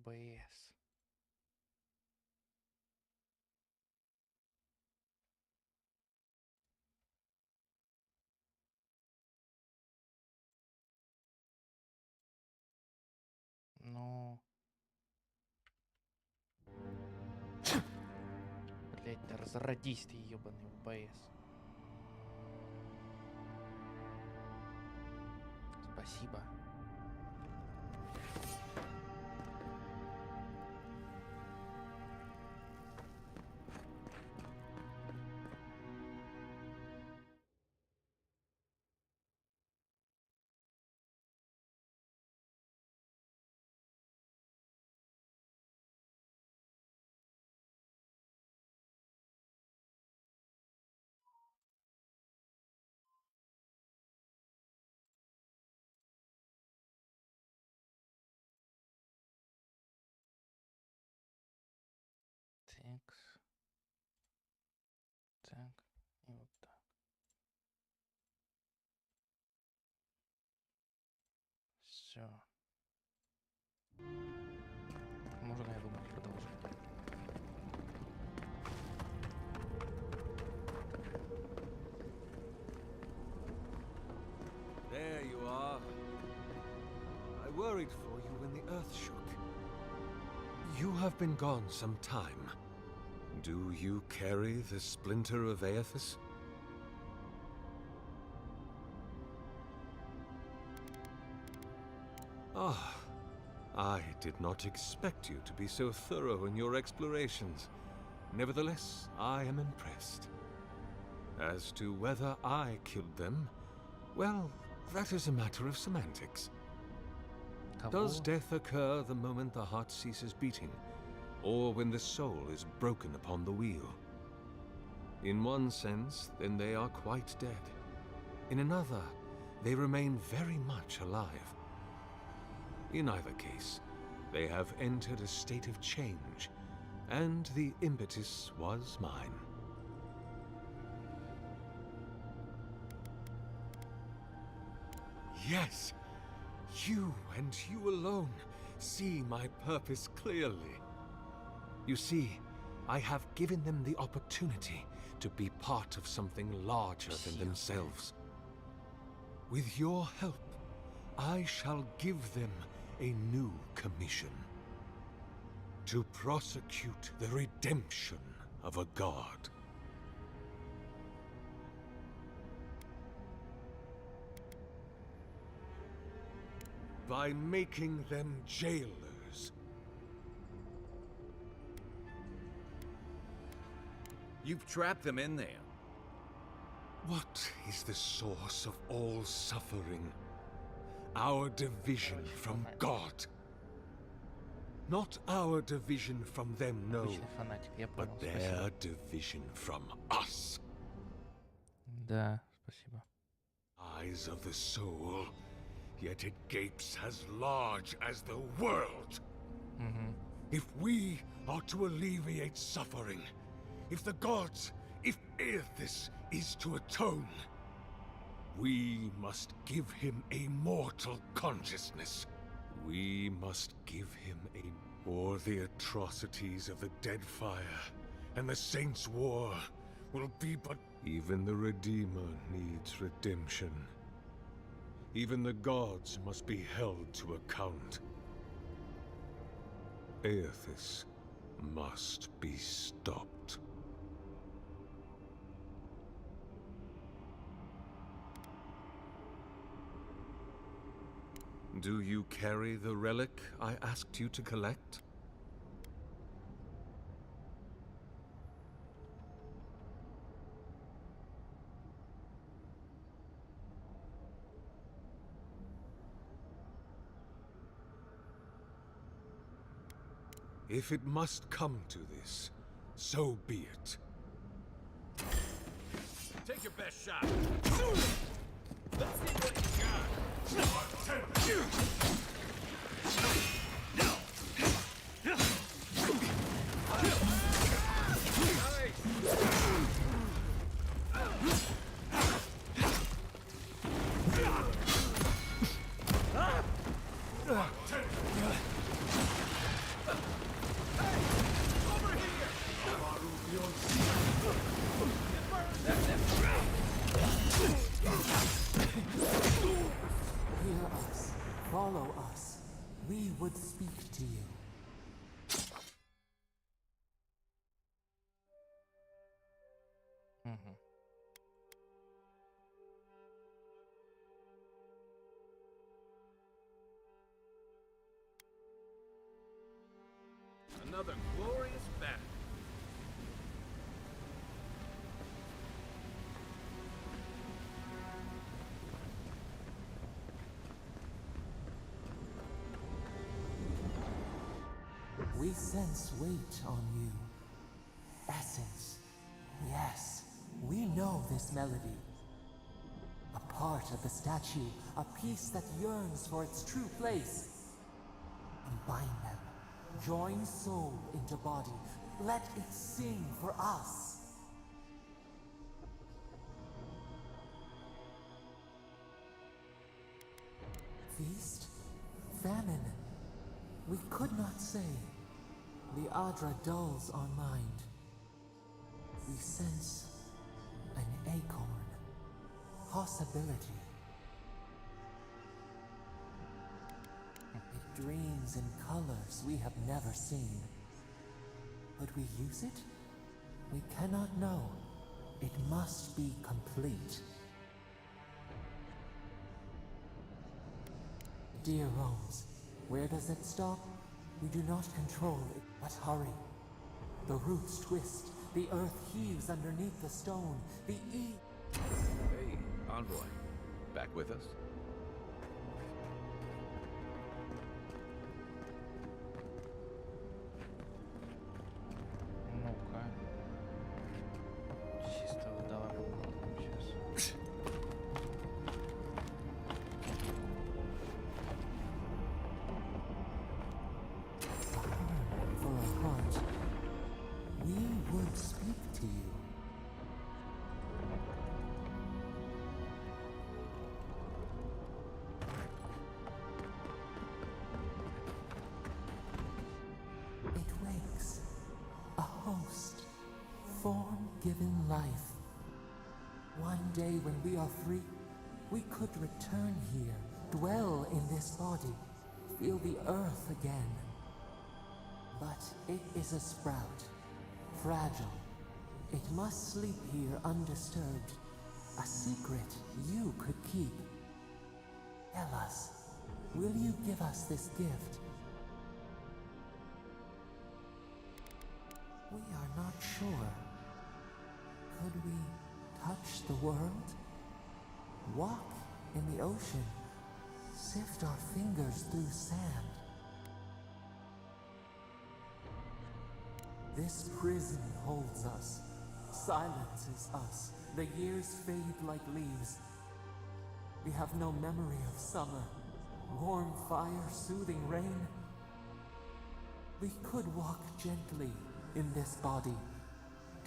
ОБС. Ну... Блять, да разродись ты, ебаный ОБС. Спасибо. Так. Так. И вот так. Все. Можно, я думаю, продолжить. There you are. I worried for you when the earth shook. You have been gone some time. Do you carry the splinter of Aethys? Ah, I did not expect you to be so thorough in your explorations. Nevertheless, I am impressed. As to whether I killed them, well, that is a matter of semantics. Does death occur the moment the heart ceases beating, or when the soul is broken upon the wheel? In one sense, then they are quite dead. In another, they remain very much alive. In either case, they have entered a state of change, and the impetus was mine. Yes! You and you alone see my purpose clearly. You see, I have given them the opportunity to be part of something larger than themselves. With your help, I shall give them a new commission. To prosecute the redemption of a god. By making them jailers. You've trapped them in there. What is the source of all suffering? Our division from God. Not our division from them, no, but their division from us. Да, спасибо. Eyes of the soul, yet it gapes as large as the world. If we are to alleviate suffering, if the gods, if Aethys is to atone, we must give him a mortal consciousness. We must give him a... Or the atrocities of the Dead Fire and the Saints' War will be but... Even the Redeemer needs redemption. Even the gods must be held to account. Aethys must be stopped. Do you carry the relic I asked you to collect? If it must come to this, so be it. Take your best shot. Let's see what you got. Угу. Another glorious battle. We sense weight on you. Essence. Yes, we know this melody. A part of the statue, a piece that yearns for its true place. Combine them. Join soul into body. Let it sing for us. Feast? Famine? We could not say. The Adra dulls our mind. We sense an acorn. Possibility. It dreams in colors we have never seen. Would we use it? We cannot know. It must be complete. Dear Romes, where does it stop? We do not control it, but hurry. The roots twist, the earth heaves underneath the stone, Hey, Envoy. Back with us? Ну-ка. Чисто давай попробуем сейчас. for a heart. We would speak to you. It wakes, a host, form-given life. One day when we are free, we could return here, dwell in this body, feel the earth again. But it is a sprout, fragile. It must sleep here undisturbed. A secret you could keep. Tell us, will you give us this gift? We are not sure. Could we touch the world? Walk in the ocean? Sift our fingers through sand? This prison holds us, silences us. The years fade like leaves. We have no memory of summer, warm fire, soothing rain. We could walk gently in this body,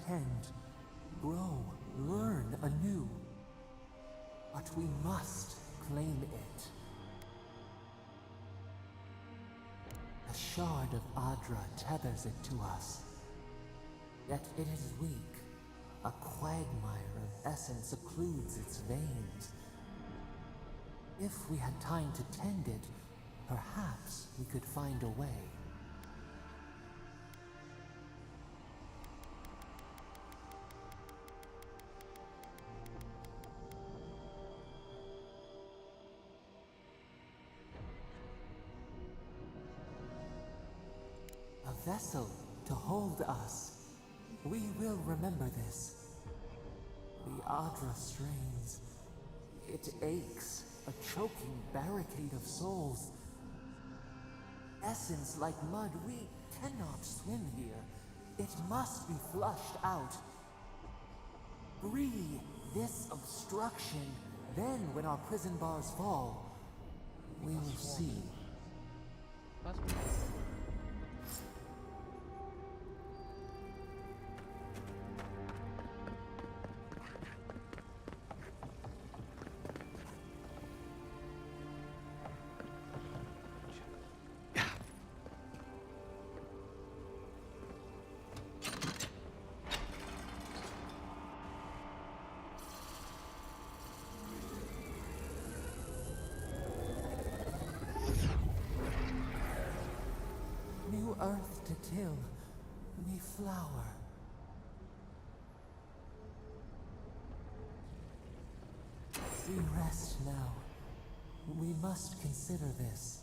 tend, grow, learn anew. But we must claim it. A shard of Adra tethers it to us. Yet it is weak. A quagmire of essence occludes its veins. If we had time to tend it, perhaps we could find a way. A vessel to hold us. We will remember this. The Adra strains. It aches, a choking barricade of souls. Essence like mud, we cannot swim here. It must be flushed out. Free this obstruction. Then, when our prison bars fall, we will see. New earth to till, we flower. We rest now. We must consider this.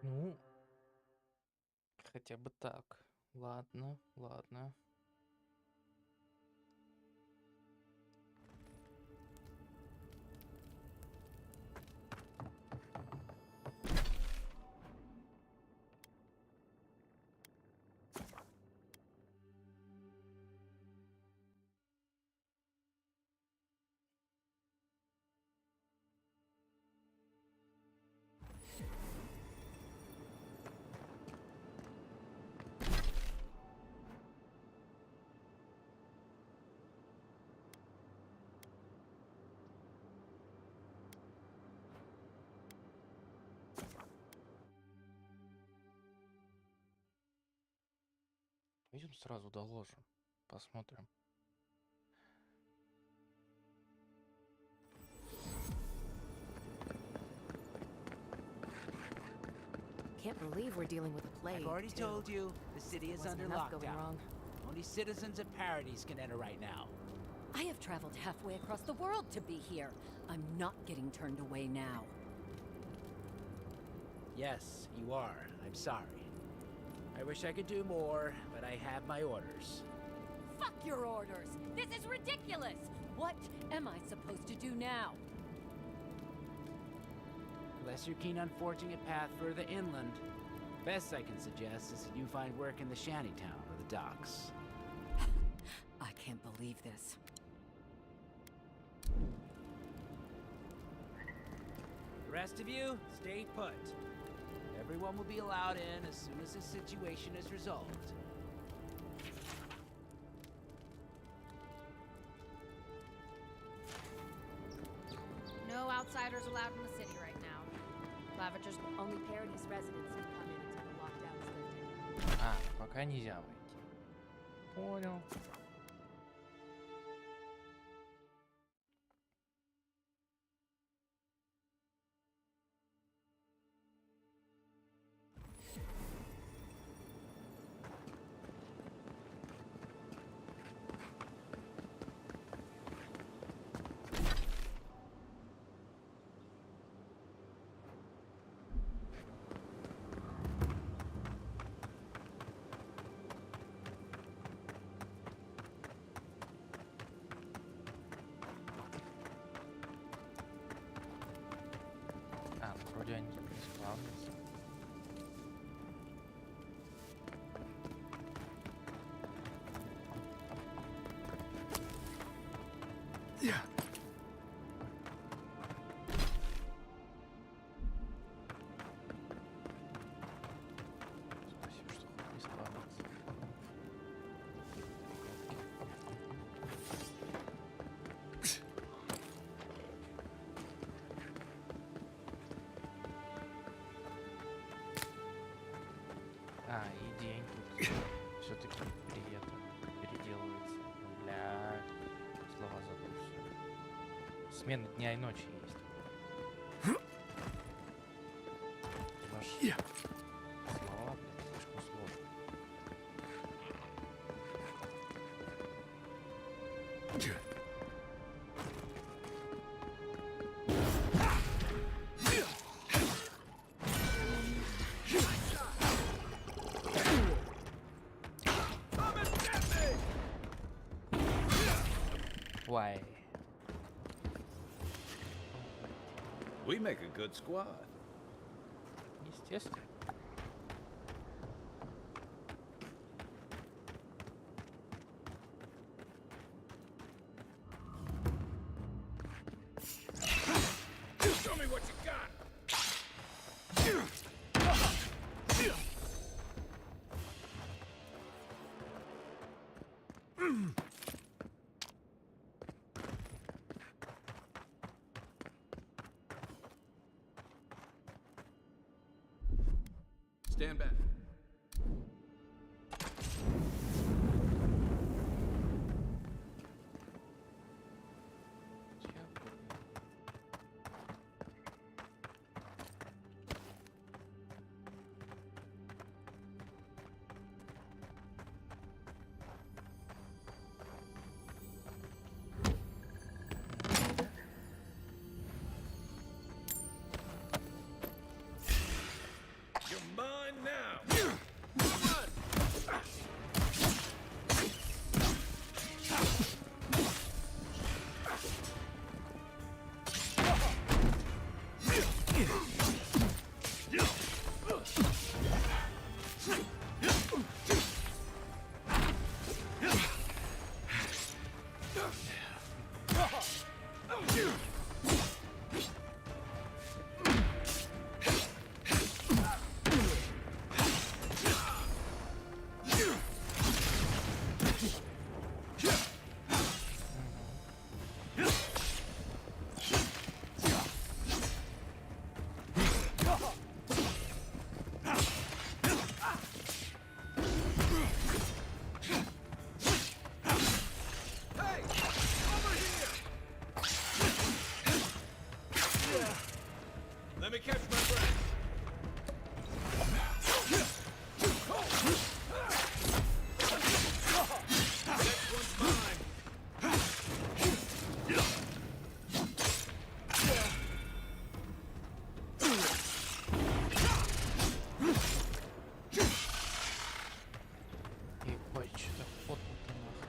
Ну, хотя бы так. Ладно, ладно. Пойдем сразу доложим. Посмотрим. Can't believe we're dealing with a plague. I've already too. told you, the city is Wasn't under enough going lockdown. wrong. Only citizens of Paradise can enter right now. I have traveled halfway across the world to be here. I'm not getting turned away now. Yes, you are. I'm sorry. I wish I could do more, but I have my orders. Fuck your orders! This is ridiculous! What am I supposed to do now? Unless you're keen on forging a path further inland, best I can suggest is that you find work in the shantytown or the docks. I can't believe this. The rest of you, stay put. Everyone will be allowed in as soon as the situation is resolved. No outsiders allowed in the city right now. Clavager's Only Paradise residents can come in until the lockdown is lifted. А, пока нельзя войти. Понял. А, ну, вроде они не справляются. Спасибо, что хоть не справился. А, и день тут все-таки переделывается. Бля, слова забыл все. Смена дня и ночи есть. Ваши слова, блядь, слишком сложно. Why? We make a good squad. Естественно. Show me what you got. Stand back. You're mine now. Let me catch my breath. Next one's mine. Ебать, что-то фотку-то нахуй.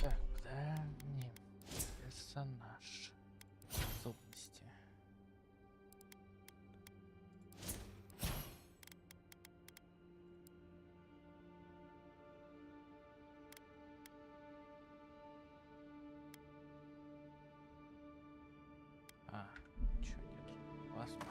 Так, куда мне? Персонаж. Способности. А, чё нет? Посмотрим.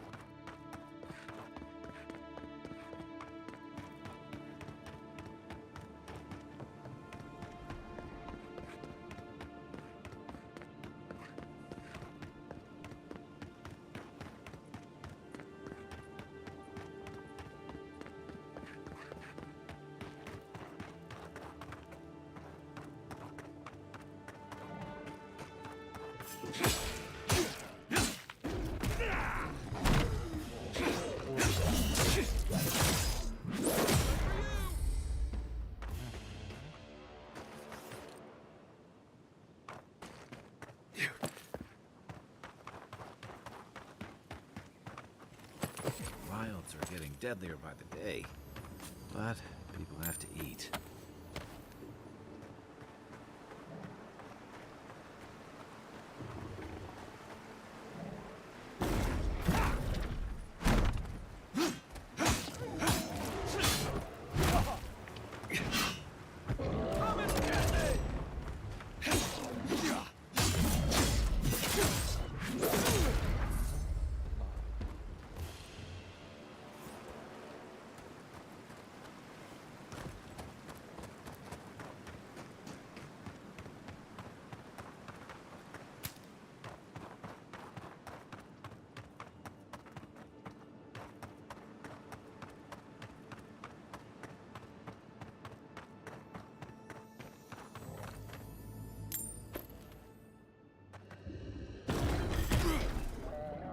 Wilds are getting deadlier by the day, but people have to eat.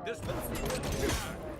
This one's the one.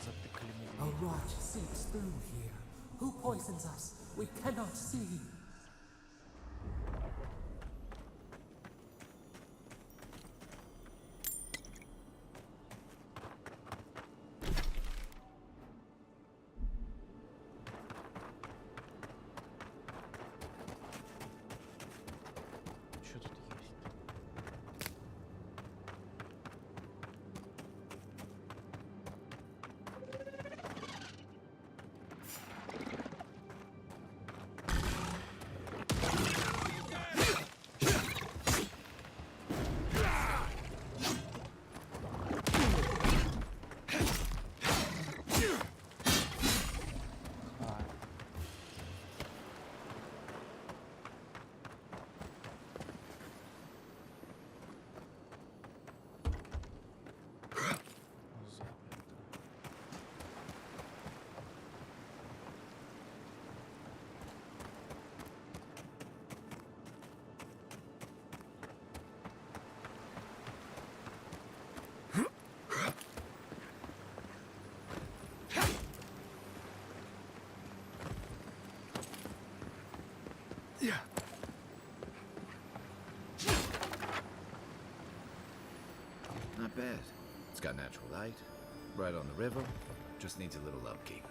Затыкали A медведя. rot seeps through here. Who poisons us? We cannot see. Not bad. It's got natural light, right on the river, just needs a little upkeep.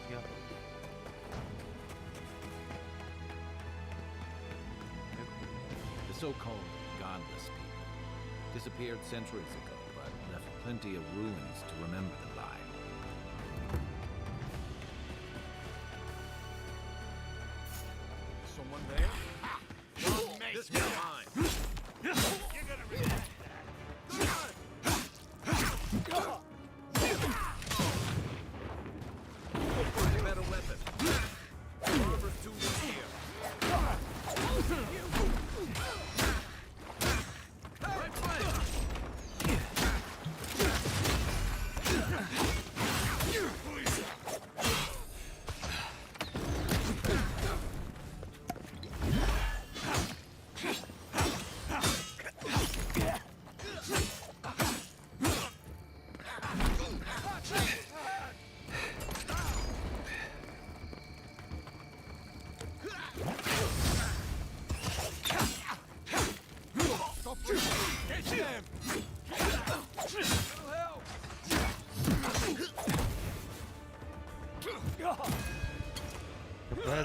Я... The so-called godless people disappeared centuries ago, but left plenty of ruins to remember them by. Someone there? This is mine. You're gonna regret that. Better weapon. Barber's tools here. Right flank.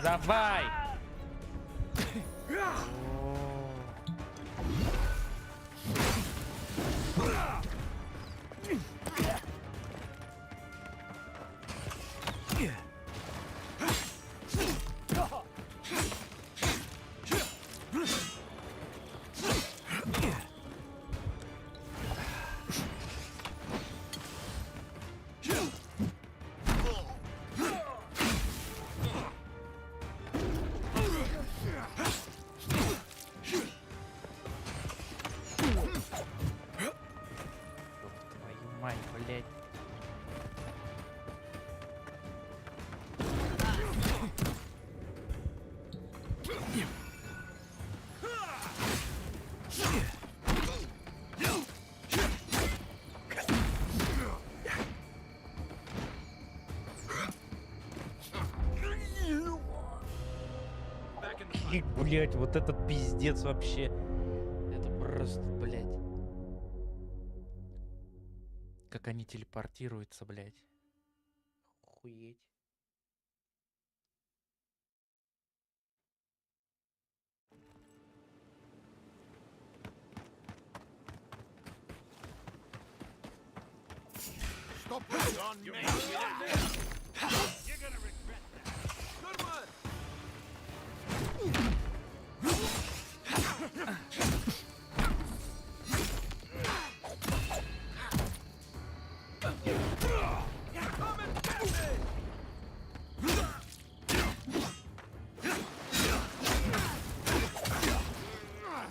Давай! Твою мать, блядь. Блять, вот этот пиздец вообще. Это просто, блять. Как они телепортируются, блять. Охуеть. Stop pushing on me. You're gonna regret that. Good one. Come and get me.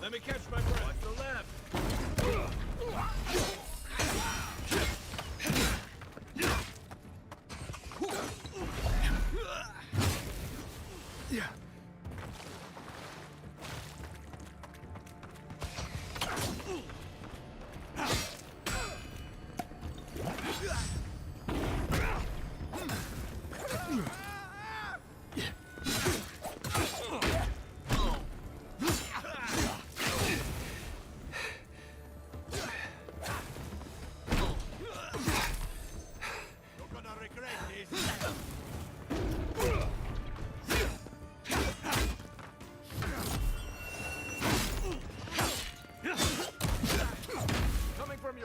Let me catch my breath. Watch the left.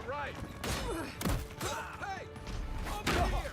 right. Hey! Over here!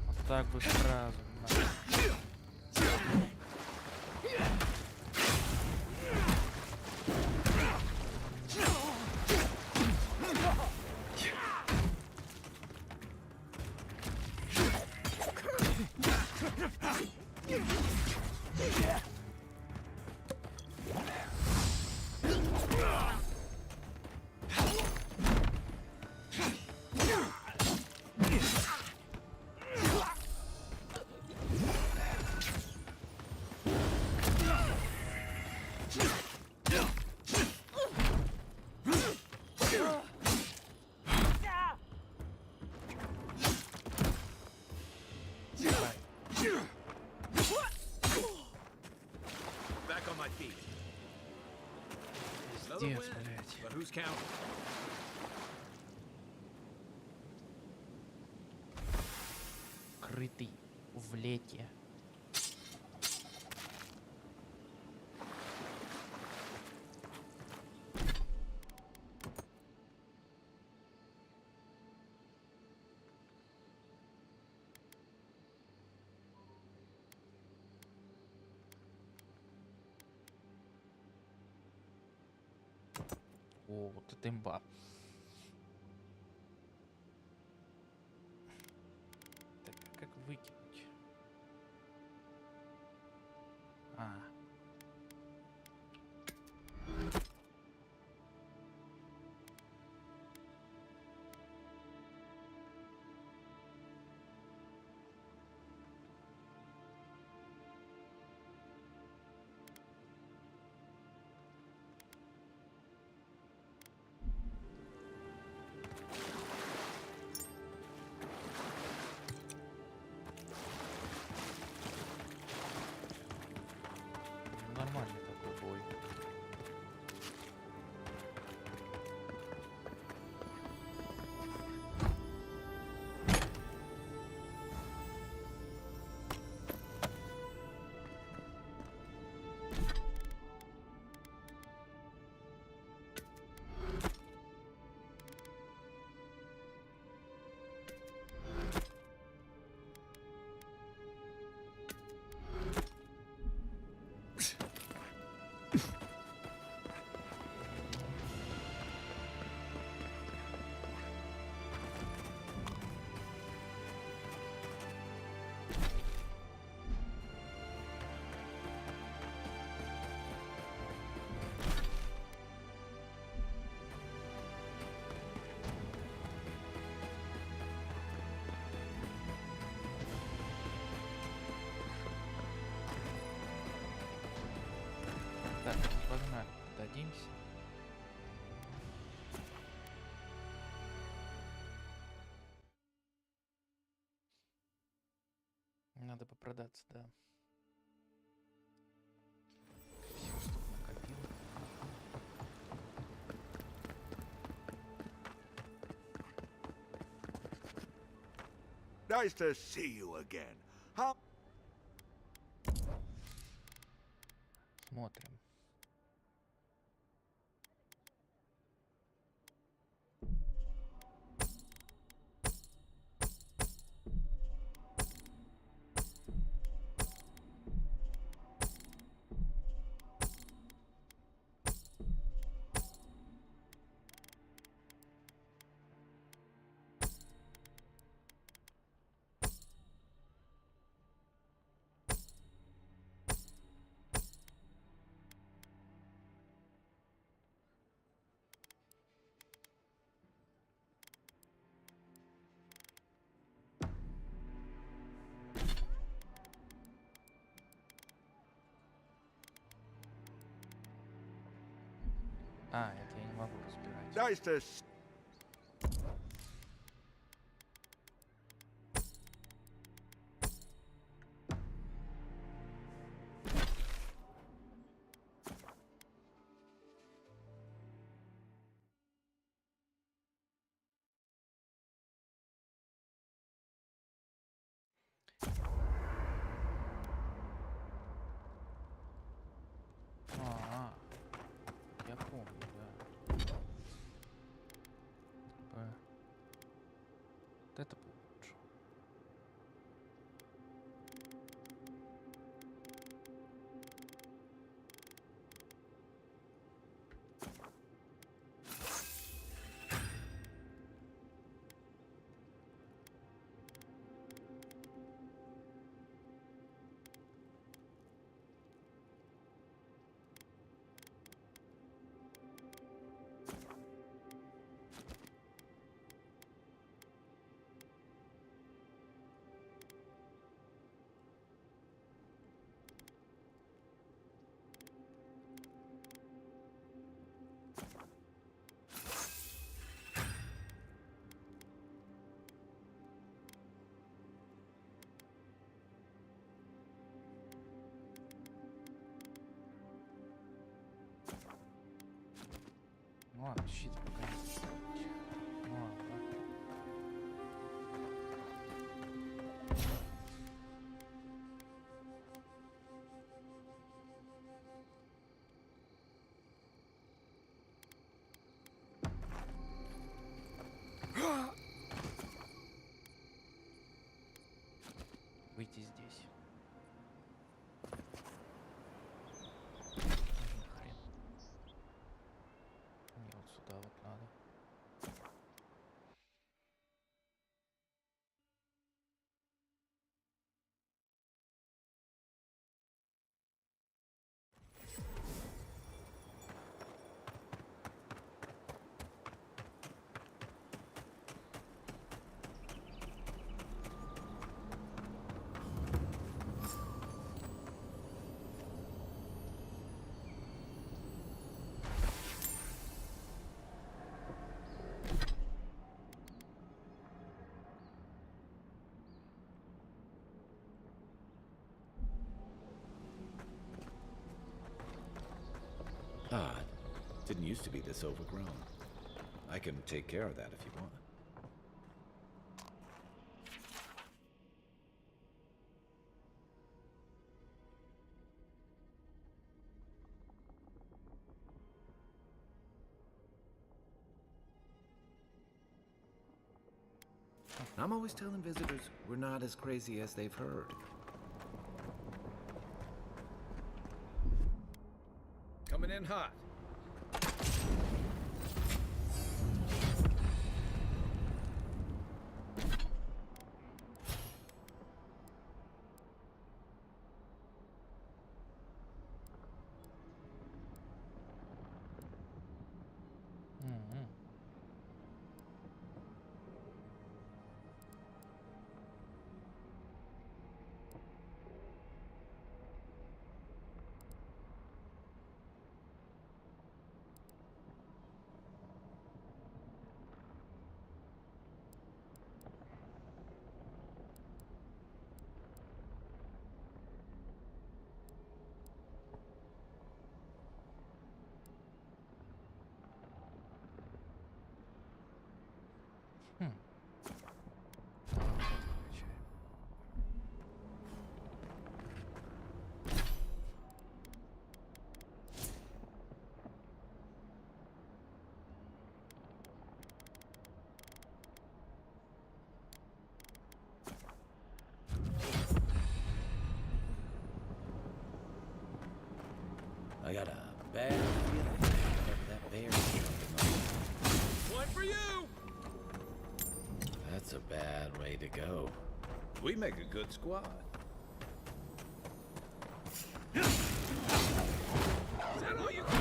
Вот так бы сразу. Back on my feet. Another Пиздец, win. блядь. But who's counting? Крытый в лете. О, вот это имба. Так, как выкинуть? А. Нормальный такой бой. Так, погнали, дадимся. Надо попродаться, да. Всё, стоп, накопил. Nice to see you again. How? Смотрим. А, это я не могу разбирать. Nice to s- А, я помню, да. Вот это было лучше. Ну ладно, щит пока не ставить. Ну ладно. Выйти здесь. Хрен. Мне вот сюда вот надо. Odd. Didn't used to be this overgrown. I can take care of that if you want. I'm always telling visitors we're not as crazy as they've heard. Coming in hot. М-м. Хм. Качаем. I got a bad feeling that bear is jumping on. One for you! That's a bad way to go. We make a good squad. Is that all you got?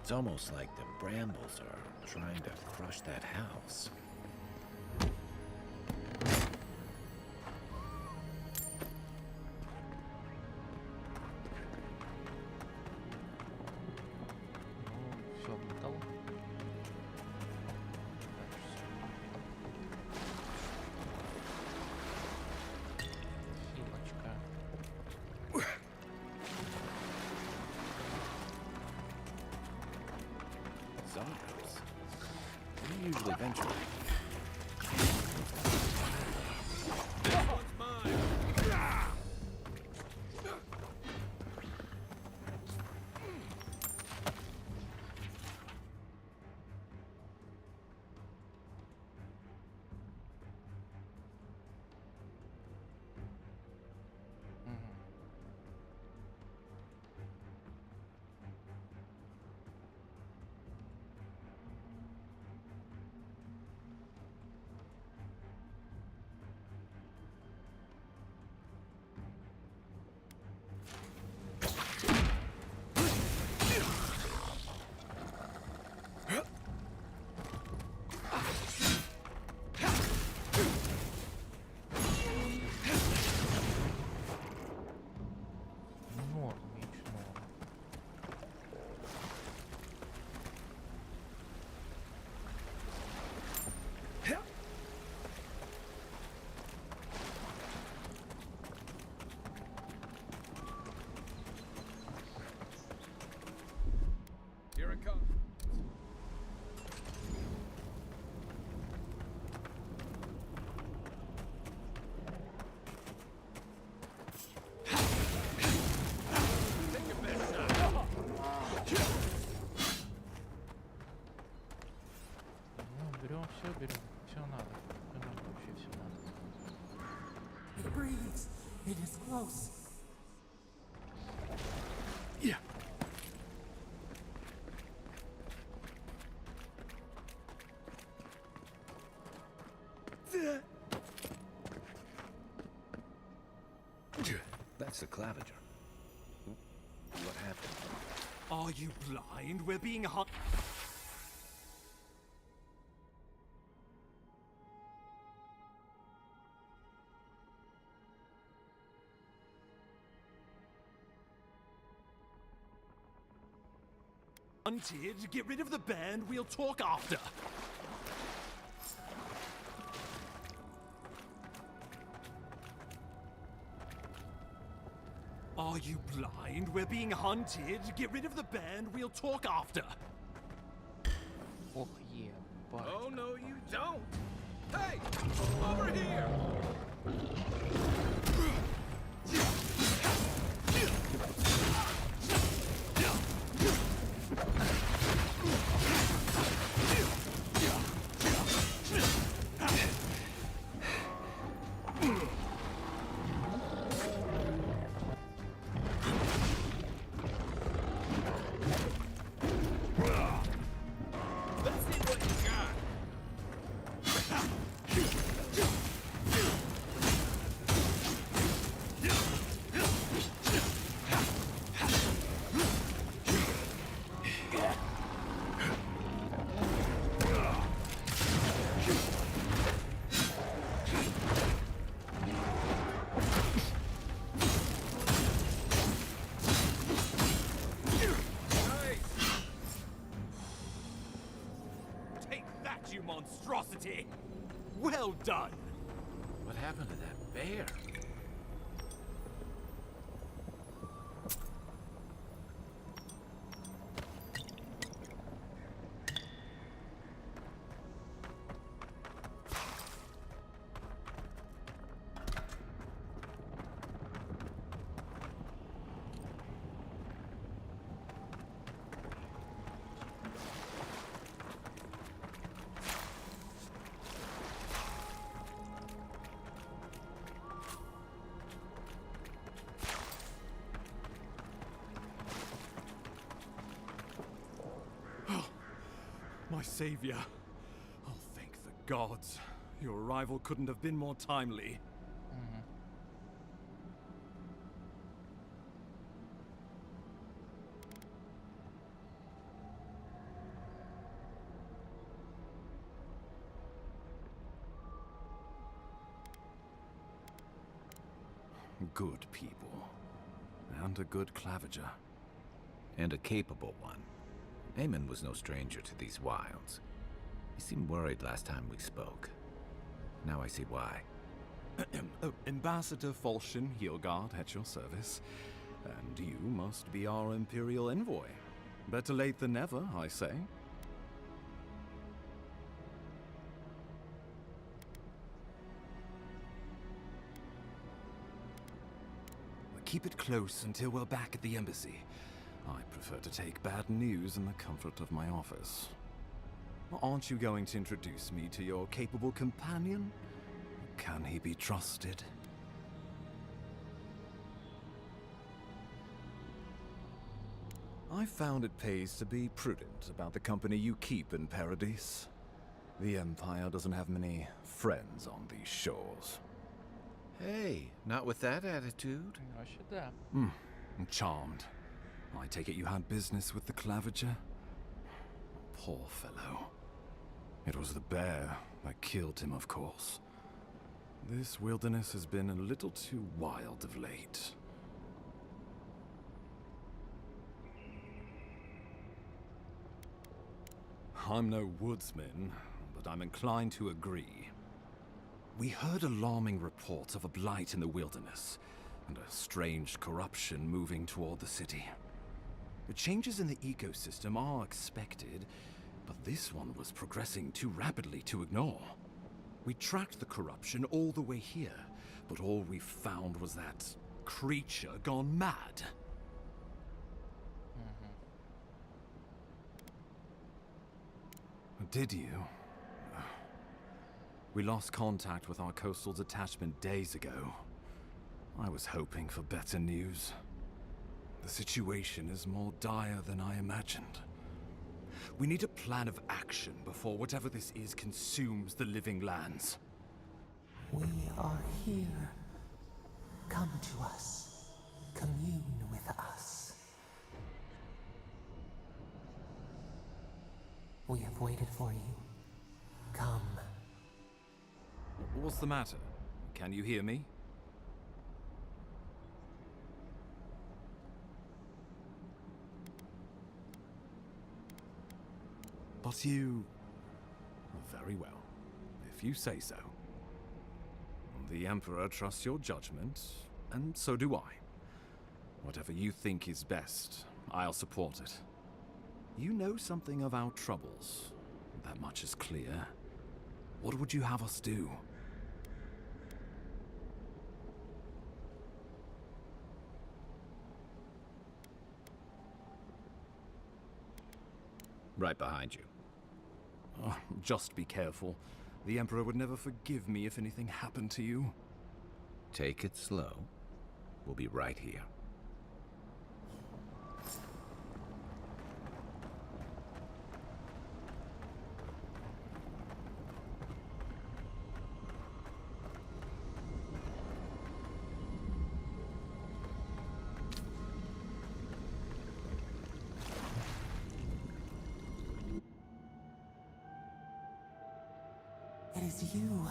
It's almost like the brambles are trying to crush that house. Ну, все, металл. Хилочка. Zombies. They don't usually venture. Мгм. Норм, меньше норм. Here it comes. Ну, берем все, берем. Все надо. Нам вообще все надо. It breathes. It is close. That's the Claviger. What happened? Are you blind? We're being hunted. Get rid of the band. We'll talk after. Are you blind? We're being hunted. Get rid of the band. We'll talk after. Ох, ебать. Oh, no, you don't. Hey, over here. Let's see what you got. Take that, you monstrosity! Well done! What happened to that bear? My savior. Oh, thank the gods. Your arrival couldn't have been more timely. Мгм. good people. And a good Claviger. And a capable one. Eamon was no stranger to these wilds. He seemed worried last time we spoke. Now I see why. Oh, Ambassador Falchion Heelguard at your service. And you must be our Imperial envoy. Better late than never, I say. Keep it close until we're back at the embassy. I prefer to take bad news in the comfort of my office. Aren't you going to introduce me to your capable companion? Can he be trusted? I found it pays to be prudent about the company you keep in Paradise. The Empire doesn't have many friends on these shores. Hey, not with that attitude. Jag should där. I'm charmed. I take it you had business with the Claviger? Poor fellow. It was the bear that killed him, of course. This wilderness has been a little too wild of late. I'm no woodsman, but I'm inclined to agree. We heard alarming reports of a blight in the wilderness, and a strange corruption moving toward the city. The changes in the ecosystem are expected, but this one was progressing too rapidly to ignore. We tracked the corruption all the way here, but all we found was that creature gone mad. Did you? We lost contact with our coastal detachment days ago. I was hoping for better news. The situation is more dire than I imagined. We need a plan of action before whatever this is consumes the living lands. We are here. Come to us. Commune with us. We have waited for you. Come. What's the matter? Can you hear me? But you... Very well, if you say so. The Emperor trusts your judgment, and so do I. Whatever you think is best, I'll support it. You know something of our troubles. That much is clear. What would you have us do? Right behind you. Just be careful. The Emperor would never forgive me if anything happened to you. Take it slow. We'll be right here. It is you.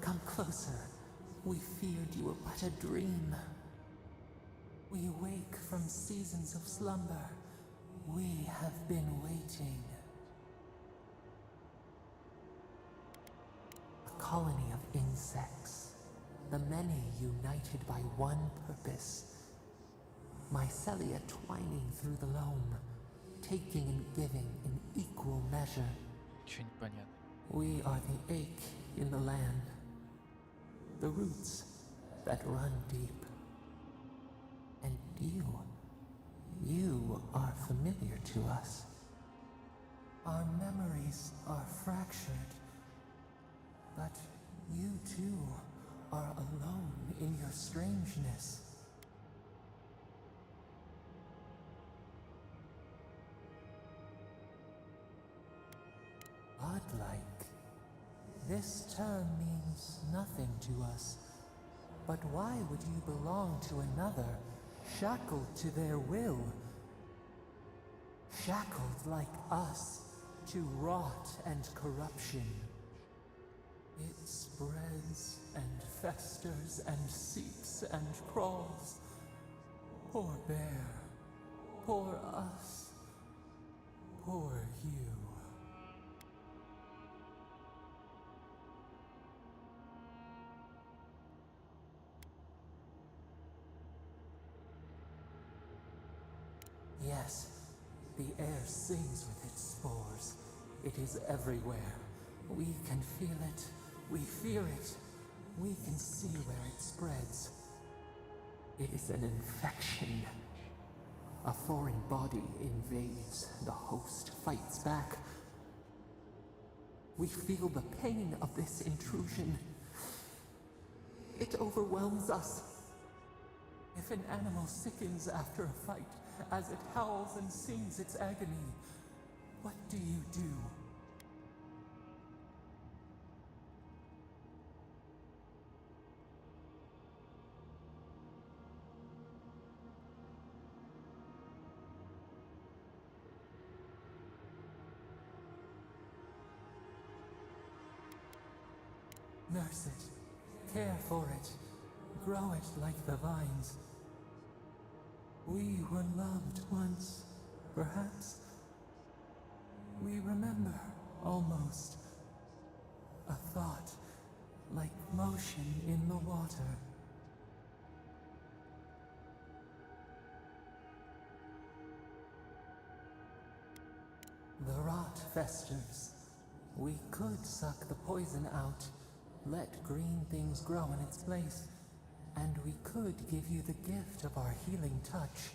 Come closer. We feared you were but a dream. We awake from seasons of slumber. We have been waiting. A colony of insects. The many united by one purpose. Mycelia twining through the loam, taking and giving in equal measure. Ничего не понятно. We are the ache in the land. The roots that run deep. And you are familiar to us. Our memories are fractured. But you too are alone in your strangeness. Godlike. This term means nothing to us. But why would you belong to another, shackled to their will? Shackled like us to rot and corruption. It spreads and festers and seeps and crawls. Poor bear. Poor us. Poor you. Yes, the air sings with its spores. It is everywhere. We can feel it. We fear it. We can see where it spreads. It is an infection. A foreign body invades. The host fights back. We feel the pain of this intrusion. It overwhelms us. If an animal sickens after a fight, as it howls and sings its agony, what do you do? Nurse it, care for it, grow it like the vines. We were loved once, perhaps. We remember, almost. A thought, like motion in the water. The rot festers. We could suck the poison out, let green things grow in its place, and we could give you the gift of our healing touch.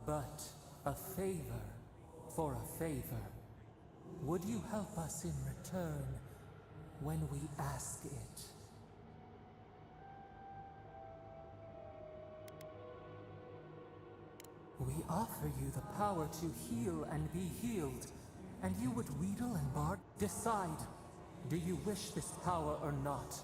But a favor for a favor. Would you help us in return when we ask it? We offer you the power to heal and be healed, and you would wheedle and bark. Decide. Do you wish this power or not?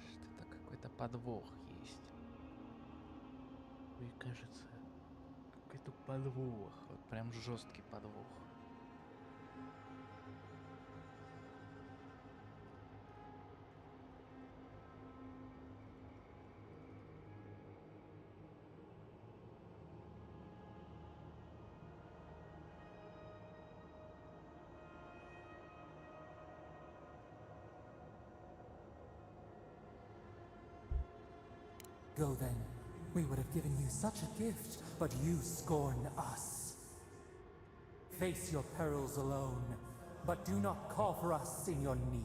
Что-то какой-то подвох есть. Мне кажется, какой-то подвох. Вот прям жесткий подвох. Go then. We would have given you such a gift, but you scorn us. Face your perils alone, but do not call for us in your need.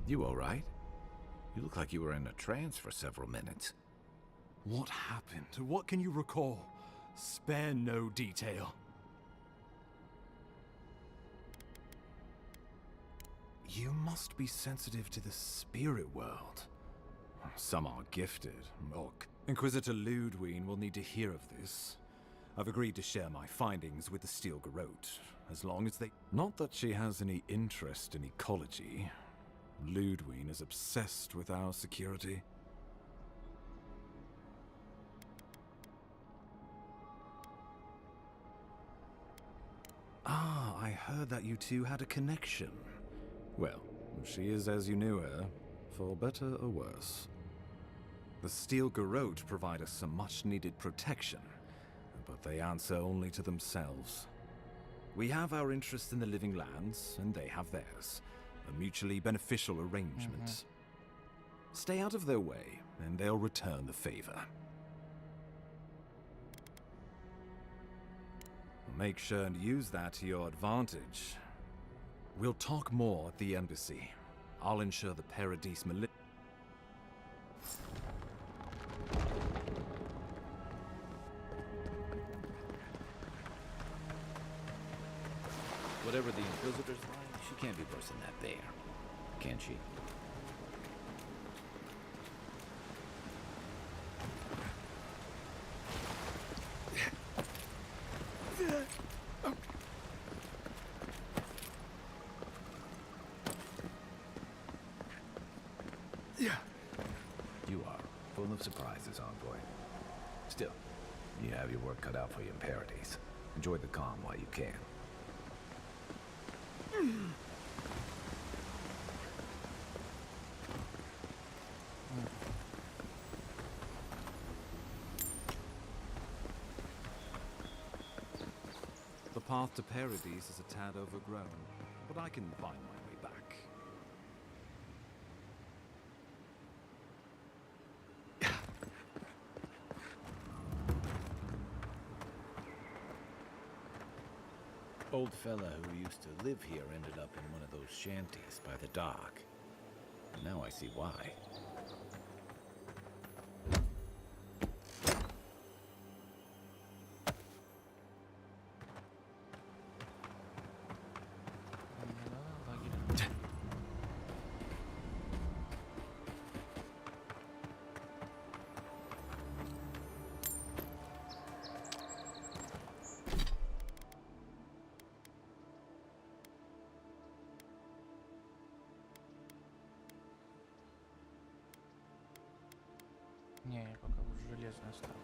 You all right? You look like you were in a trance for several minutes. What happened? What can you recall? Spare no detail. You must be sensitive to the spirit world. Some are gifted. Look, Inquisitor Ludwine will need to hear of this. I've agreed to share my findings with the Steel Garrote, as long as they... Not that she has any interest in ecology. Ludwine is obsessed with our security. Ah, I heard that you two had a connection. Well, she is as you knew her, for better or worse. The Steel Garrote provide us some much-needed protection, but they answer only to themselves. We have our interest in the living lands, and they have theirs. A mutually beneficial arrangement. Stay out of their way, and they'll return the favor. make sure and use that to your advantage. We'll talk more at the embassy. I'll ensure the Paradise Whatever the Inquisitor's like, she can't be worse than that bear. Can she? You are full of surprises, envoy. Still, you have your work cut out for you in Paradise. Enjoy the calm while you can. The path to Paradise is a tad overgrown, but I can find my way back. Old fella who used to live here ended up in one of those shanties by the dock. Now I see why. Не, я пока лучше железную ставлю.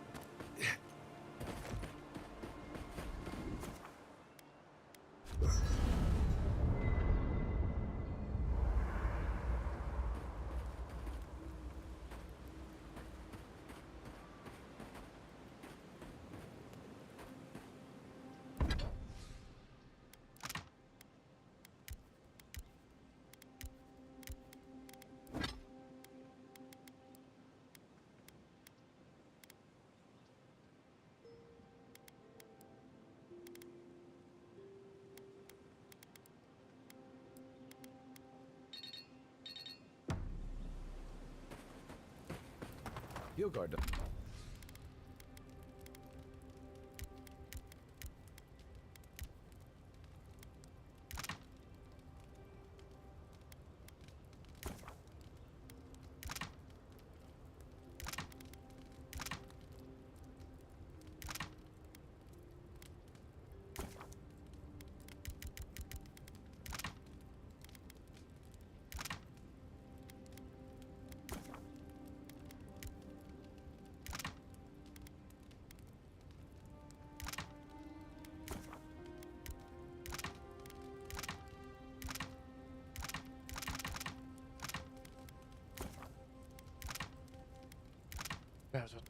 Hilgard. Да, тут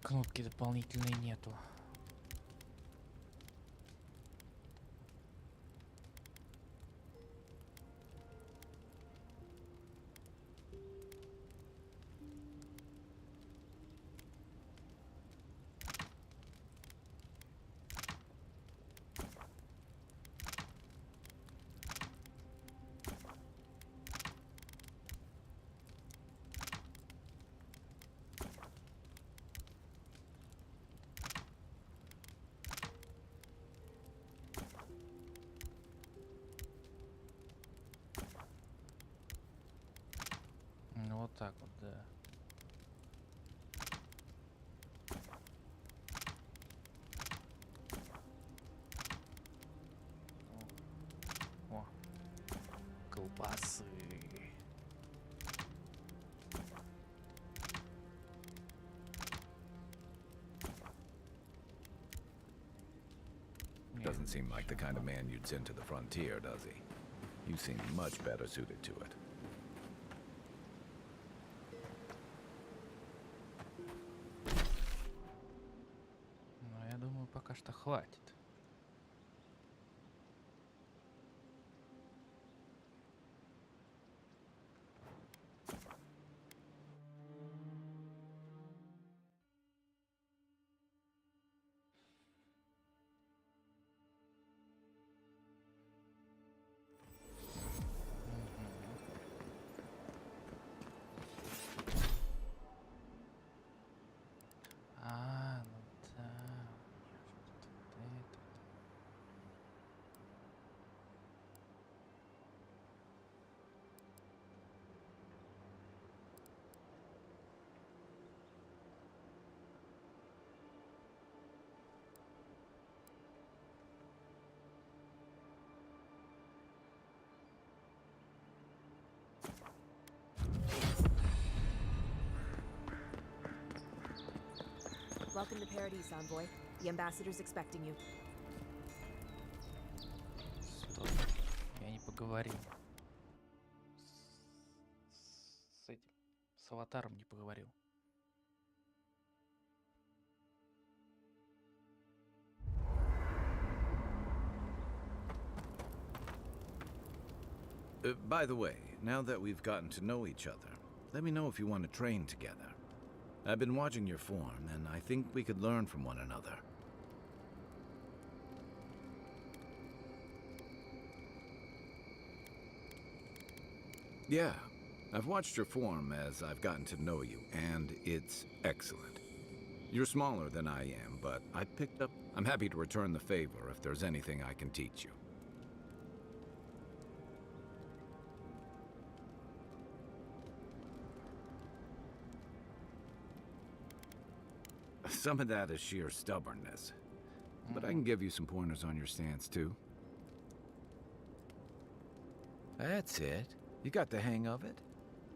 кнопки дополнительной нету. Ну вот так вот, да. О, колбасы. Doesn't seem like the kind of man you'd send to the frontier, does he? You seem much better suited to it. Но я думаю, пока что хватит. Welcome to Paradise, Envoy. The ambassador's expecting you. Стоп. Я не поговорил. С этим. С аватаром не поговорил. By the way, now that we've gotten to know each other, let me know if you want to train together. I've been watching your form, and I think we could learn from one another. Yeah, I've watched your form as I've gotten to know you, and it's excellent. You're smaller than I am, but I picked up... I'm happy to return the favor if there's anything I can teach you. Some of that is sheer stubbornness. But I can give you some pointers on your stance, too. That's it. You got the hang of it.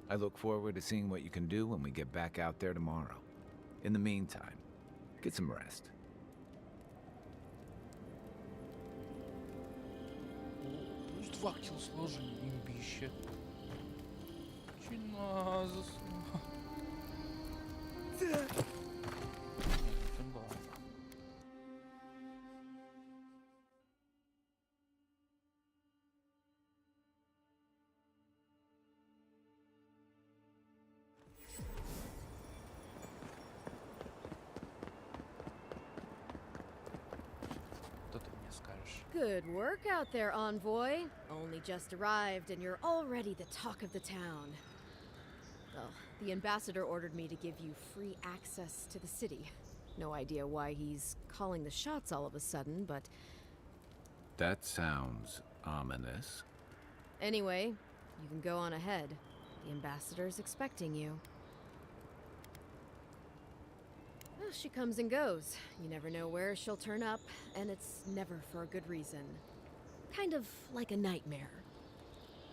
I look forward to seeing what you can do when we get back out there tomorrow. In the meantime, get some rest. Плюс 2 к телосложению, имбище. Чина засунула. Good work out there, Envoy. Only just arrived, and you're already the talk of the town. Well, the ambassador ordered me to give you free access to the city. No idea why he's calling the shots all of a sudden, but... That sounds ominous. Anyway, you can go on ahead. The ambassador's expecting you. Well, she comes and goes. You never know where she'll turn up, and it's never for a good reason. Kind of like a nightmare.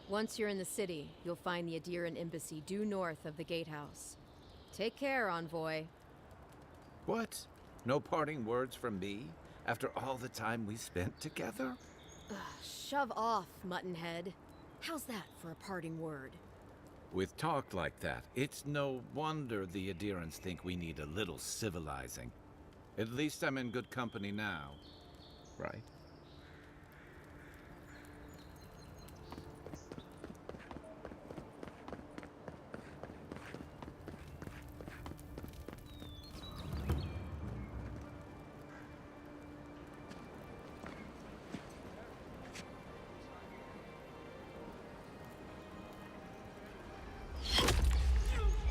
Once you're in the city, you'll find the Adiran embassy due north of the gatehouse. Take care, Envoy. What? No parting words from me? After all the time we spent together? Shove off, Muttonhead. How's that for a parting word? With talk like that, it's no wonder the Adirans think we need a little civilizing. At least I'm in good company now, right?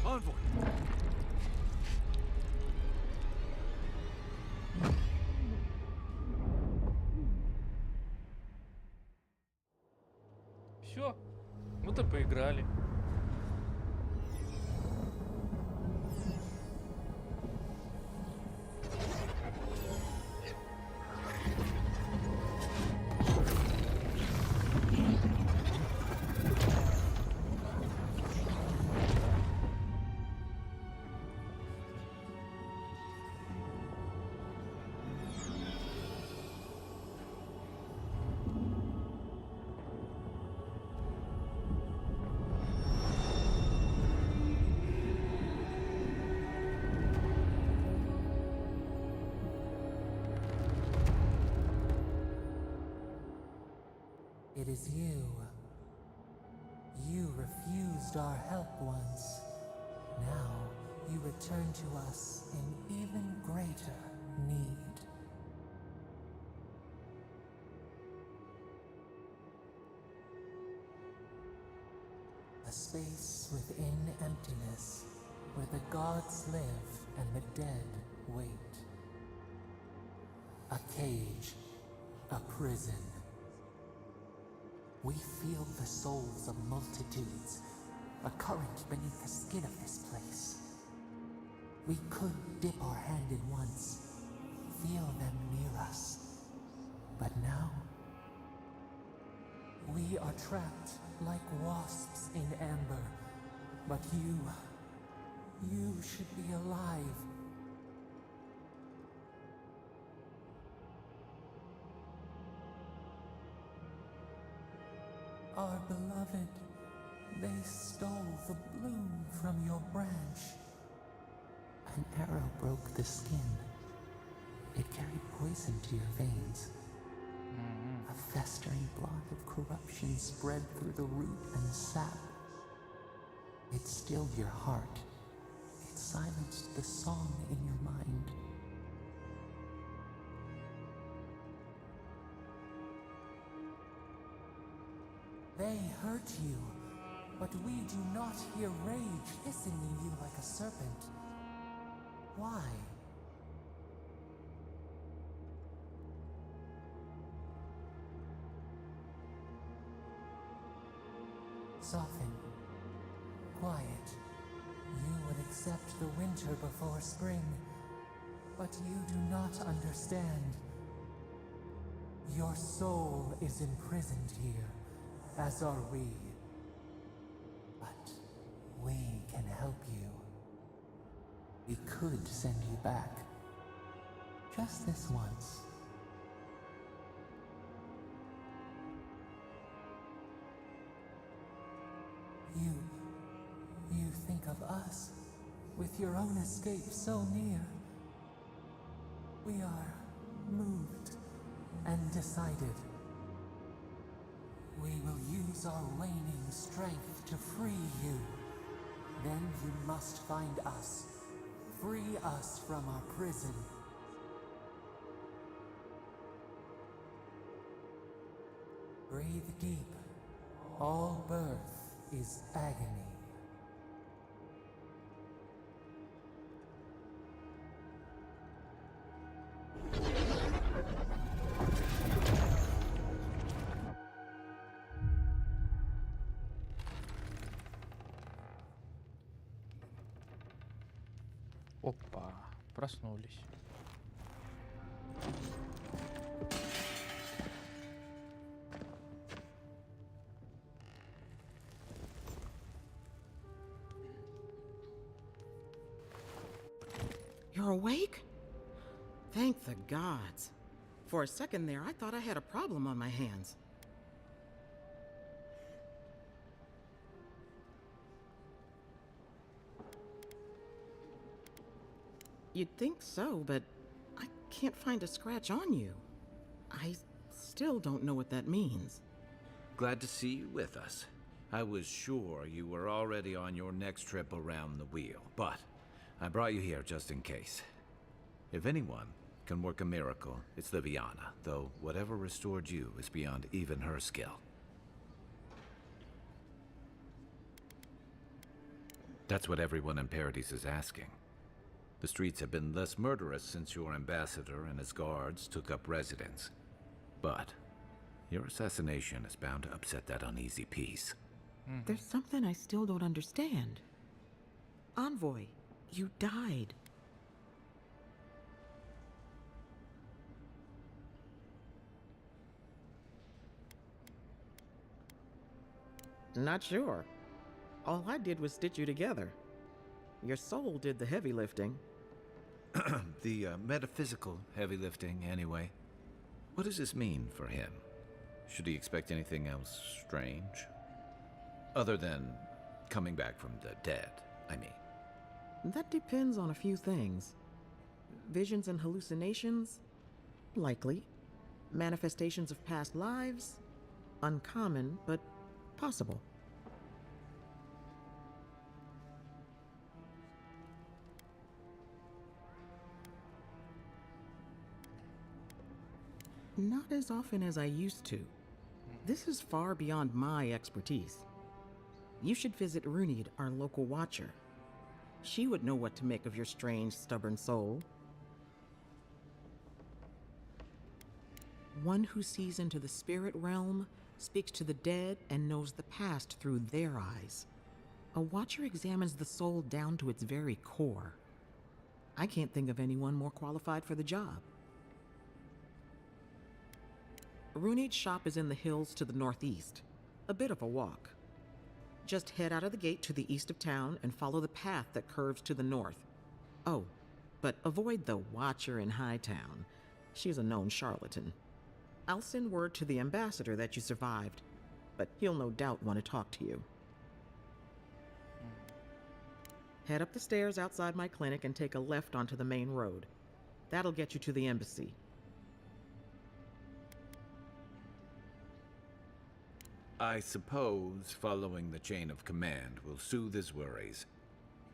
Envoy! Все, вот и поиграли. It is you. You refused our help once. Now you return to us in even greater need. A space within emptiness, where the gods live and the dead wait. A cage, a prison. We feel the souls of multitudes, a current beneath the skin of this place. We could dip our hand in once, feel them near us. But now, we are trapped like wasps in amber. But you should be alive. Our beloved, they stole the bloom from your branch. An arrow broke the skin. It carried poison to your veins. A festering blot of corruption spread through the root and sap. It stilled your heart. It silenced the song in your mind. They hurt you, but we do not hear rage hissing in you like a serpent. Why? Soften. Quiet. You would accept the winter before spring, but you do not understand. Your soul is imprisoned here, as are we. But we can help you. We could send you back. Just this once. You think of us, with your own escape so near. We are moved and decided. We will use our waning strength to free you. Then you must find us. Free us from our prison. Breathe deep. All birth is agony. Опа, проснулись. You're awake? Thank the gods. For a second there, I thought I had a problem on my hands. You'd think so, but I can't find a scratch on you. I still don't know what that means. Glad to see you with us. I was sure you were already on your next trip around the wheel, but I brought you here just in case. If anyone can work a miracle, it's Liviana, though whatever restored you is beyond even her skill. That's what everyone in Paradise is asking. The streets have been less murderous since your ambassador and his guards took up residence. But your assassination is bound to upset that uneasy peace. There's something I still don't understand. Envoy, you died. Not sure. All I did was stitch you together. Your soul did the heavy lifting. The metaphysical heavy lifting, anyway. What does this mean for him? Should he expect anything else strange? Other than coming back from the dead, I mean. That depends on a few things. Visions and hallucinations? Likely. Manifestations of past lives? Uncommon, but possible. Not as often as I used to. This is far beyond my expertise. You should visit Runid, our local watcher. She would know what to make of your strange, stubborn soul. One who sees into the spirit realm, speaks to the dead, and knows the past through their eyes. A watcher examines the soul down to its very core. I can't think of anyone more qualified for the job. Runid's shop is in the hills to the northeast. A bit of a walk. Just head out of the gate to the east of town and follow the path that curves to the north. Oh, but avoid the Watcher in Hightown. She's a known charlatan. I'll send word to the ambassador that you survived. but he'll no doubt want to talk to you. Head up the stairs outside my clinic and take a left onto the main road. That'll get you to the embassy. I suppose following the chain of command will soothe his worries.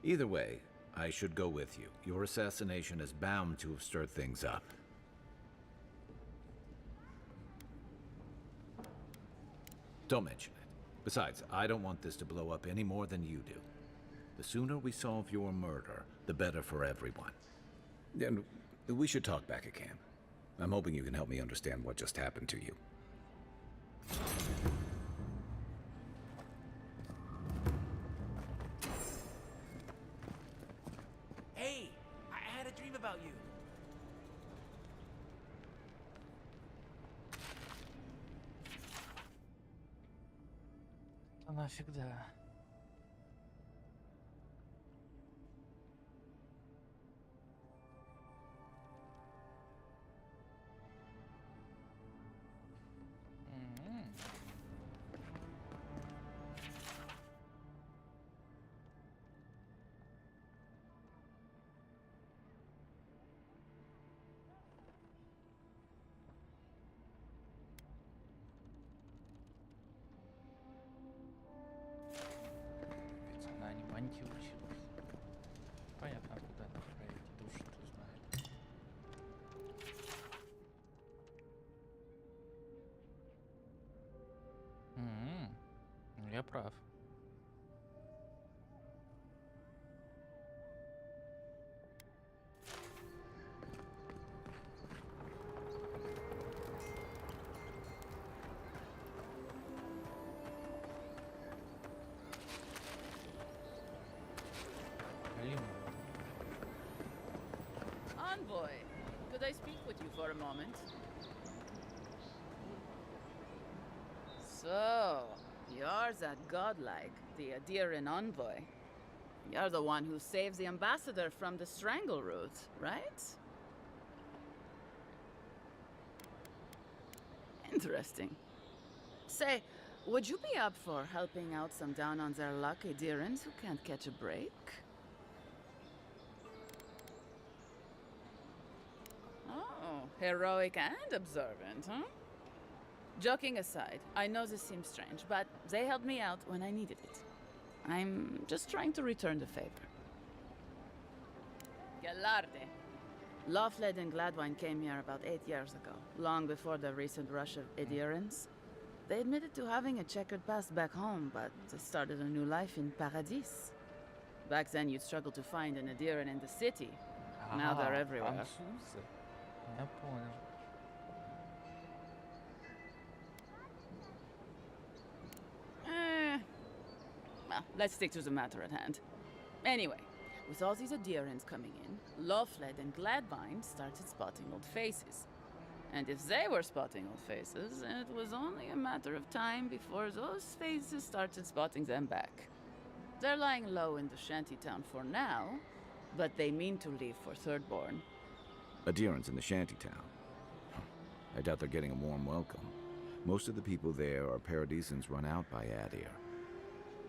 Either way, I should go with you. Your assassination is bound to have stirred things up. Don't mention it. Besides, I don't want this to blow up any more than you do. The sooner we solve your murder, the better for everyone. And we should talk back again. I'm hoping you can help me understand what just happened to you. Hey, I had a dream about you. Да нафиг да. Ведь она не манти училась. Понятно, куда направить душу, ты знаешь. Я прав. Лимон. Envoy, could I speak with you for a moment? So, you're that godlike, the Adiran envoy. You're the one who saves the ambassador from the strangle root, right? Interesting. Say, would you be up for helping out some down-on-their-luck Adirans who can't catch a break? Oh, heroic and observant, huh? Joking aside, I know this seems strange, but they helped me out when I needed it. I'm just trying to return the favor. Galarde. Lawfled and Gladwine came here about 8 years ago, long before the recent rush of adherents. They admitted to having a checkered past back home, but they started a new life in Paradis. Back then, you'd struggle to find an adherent in the city. Now they're everywhere. Французы? Я понял. Well, let's stick to the matter at hand. Anyway, with all these adherents coming in, Lawfled and Gladvine started spotting old faces. And if they were spotting old faces, it was only a matter of time before those faces started spotting them back. They're lying low in the shantytown for now, but they mean to leave for Thirdborn. Adherents in the shantytown. I doubt they're getting a warm welcome. Most of the people there are Paradisans run out by Adir.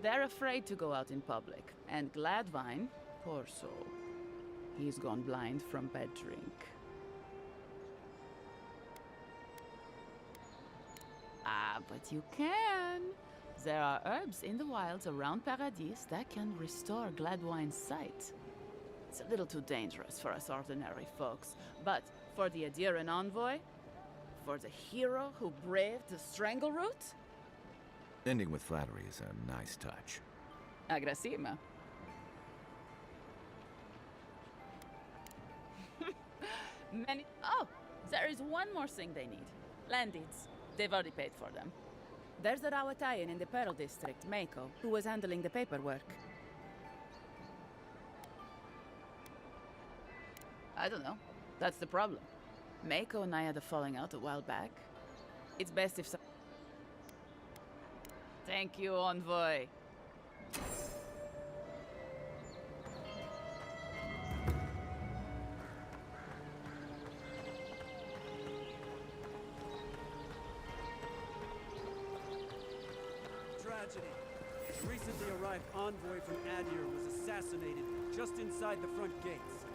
They're afraid to go out in public, and Gladvine, poor soul, he's gone blind from bad drink. Ah, but you can. There are herbs in the wilds around Paradis that can restore Gladwine's sight. It's a little too dangerous for us ordinary folks, but for the Adiran envoy, for the hero who braved the strangle route, Ending with flattery is a nice touch. Agrasima. Oh, there is one more thing they need. Land deeds. They've already paid for them. There's a Rawatayan in the Pearl District, Mako, who was handling the paperwork. I don't know. That's the problem. Mako and I had a falling out a while back. It's best if Thank you, Envoy. tragedy. A recently arrived envoy from Adir was assassinated just inside the front gates.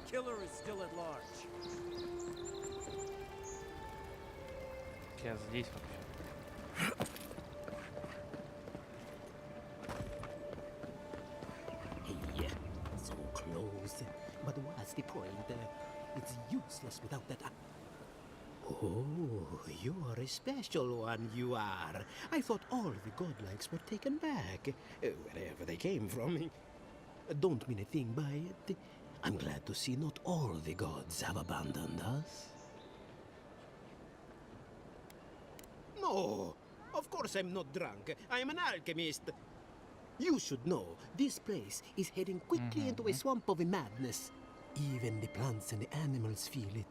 Killer is still at large. Я здесь вообще. Hey, so close. But what's the point? It's useless without that. Oh, you are a special one, you are. I thought all the godlikes were taken back, wherever they came from. Don't mean a thing by it. I'm glad to see not all the gods have abandoned us. No, of course I'm not drunk. I'm an alchemist. You should know, this place is heading quickly into a swamp of madness. Even the plants and the animals feel it.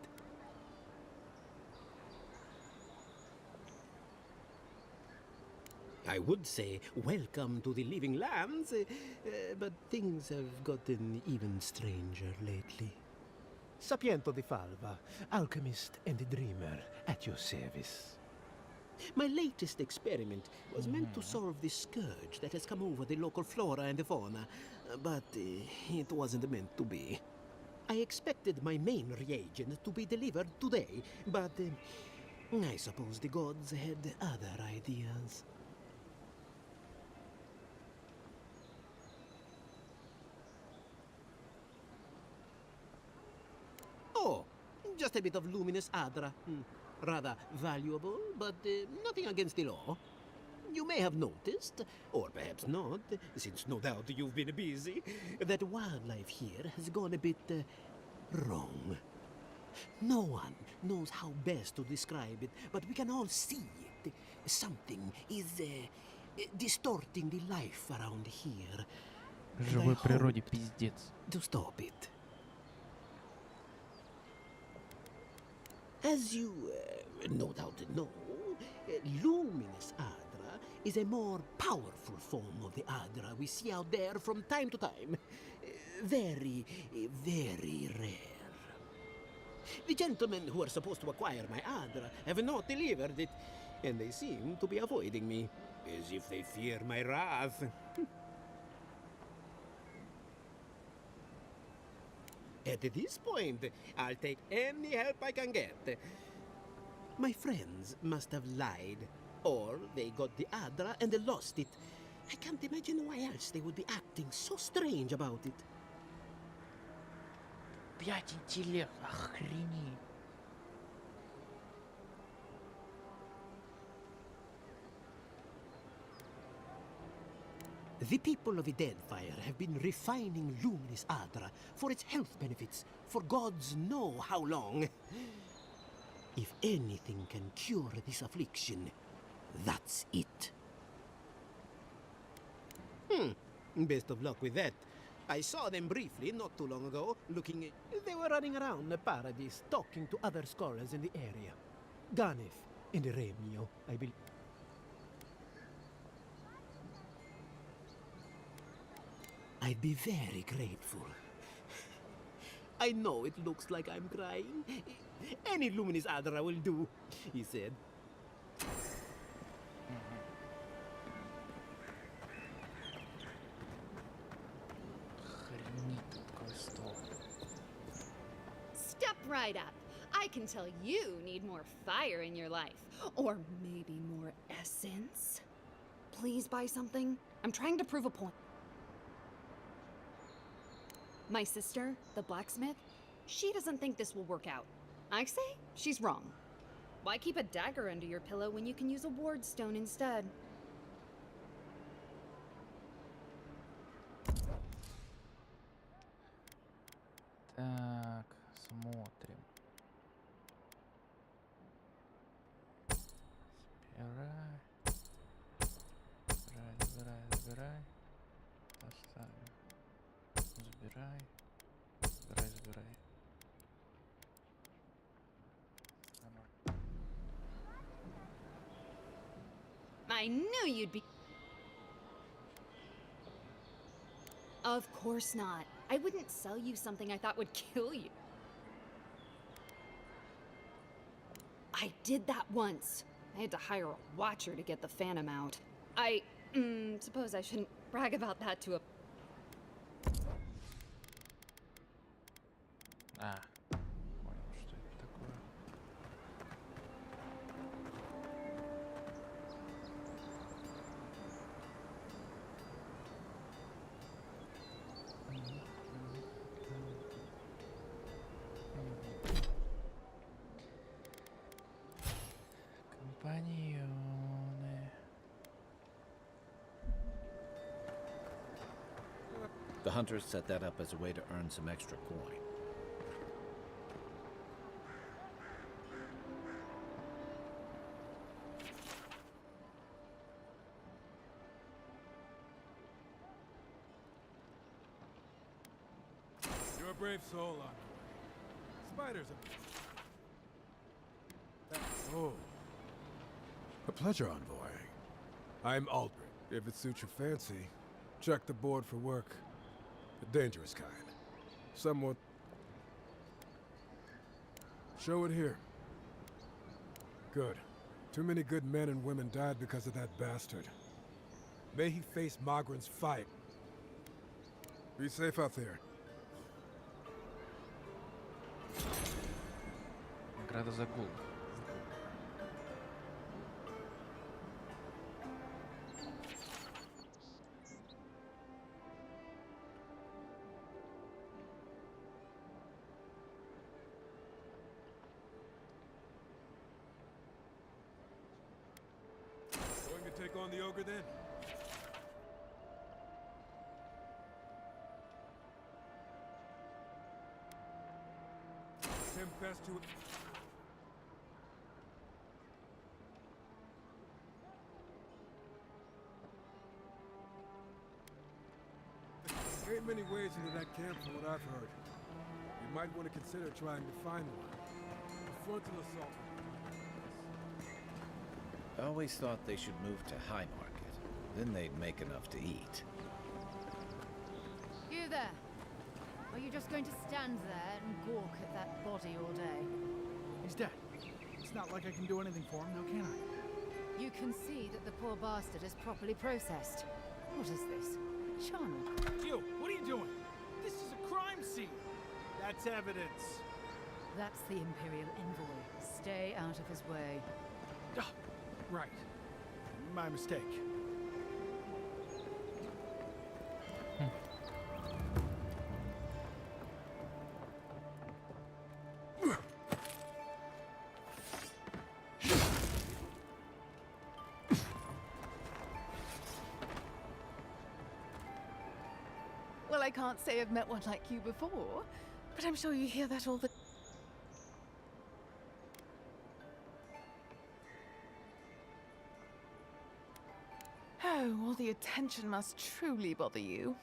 I would say welcome to the living lands, but things have gotten even stranger lately. Sapiento di Falva, alchemist and dreamer, at your service. My latest experiment was meant to solve the scourge that has come over the local flora and the fauna, but it wasn't meant to be. I expected my main reagent to be delivered today, but I suppose the gods had other ideas. Oh, just a bit of luminous adra. Rather valuable, but nothing against the law. You may have noticed, or perhaps not, since no doubt you've been busy, that wildlife here has gone a bit wrong. No one knows how best to describe it, but we can all see it. Something is distorting the life around here. В живой природе пиздец. To stop it. As you no doubt know, luminous Adra is a more powerful form of the Adra we see out there from time to time. Very, very rare. The gentlemen who are supposed to acquire my Adra have not delivered it, and they seem to be avoiding me, as if they fear my wrath. At this point, I'll take any help I can get. My friends must have lied, or they got the Adra and they lost it. I can't imagine why else they would be acting so strange about it. Блять, интеллект, охренеть. The people of the Deadfire have been refining luminous Adra for its health benefits for gods know how long. If anything can cure this affliction, that's it. Best of luck with that. I saw them briefly not too long ago, looking... They were running around the paradise, talking to other scholars in the area. Ganef and Remio, I believe. I'd be very grateful. I know it looks like I'm crying. Any luminous Adra will do, he said. Step right up. I can tell you need more fire in your life. Or maybe more essence. Please buy something. I'm trying to prove a point. My sister, the blacksmith, she doesn't think this will work out. I say she's wrong. Why keep a dagger under your pillow when you can use a ward stone instead? Так, смотрим. Забирай. Оставим. Забирай. I knew you'd be... Of course not. I wouldn't sell you something I thought would kill you. I did that once. I had to hire a watcher to get the phantom out. Suppose I shouldn't brag about that to a... А, понял, что это такое. Компаньоны. The hunters set that up as a way to earn some extra coin. You're a brave soul, Envoy. Spiders are... Oh. A pleasure, Envoy. I'm Aldrin. If it suits your fancy, check the board for work. The dangerous kind. Somewhat... Show it here. Good. Too many good men and women died because of that bastard. May he face Magran's fight. Be safe out there. Награда за гул. Going to take on the ogre then? Attempt best to... There ain't many ways into that camp from what I've heard. You might want to consider trying to find one. A frontal assault. I always thought they should move to High Market. Then they'd make enough to eat. You there! Are you just going to stand there and gawk at that body all day? He's dead. It's not like I can do anything for him, now can I? You can see that the poor bastard is properly processed. What is this? Charnel? You, what are you doing? This is a crime scene. That's evidence. That's the Imperial envoy. Stay out of his way. Ah, right. My mistake. Well, I can't say I've met one like you before, but I'm sure you hear that all the... Oh, all the attention must truly bother you.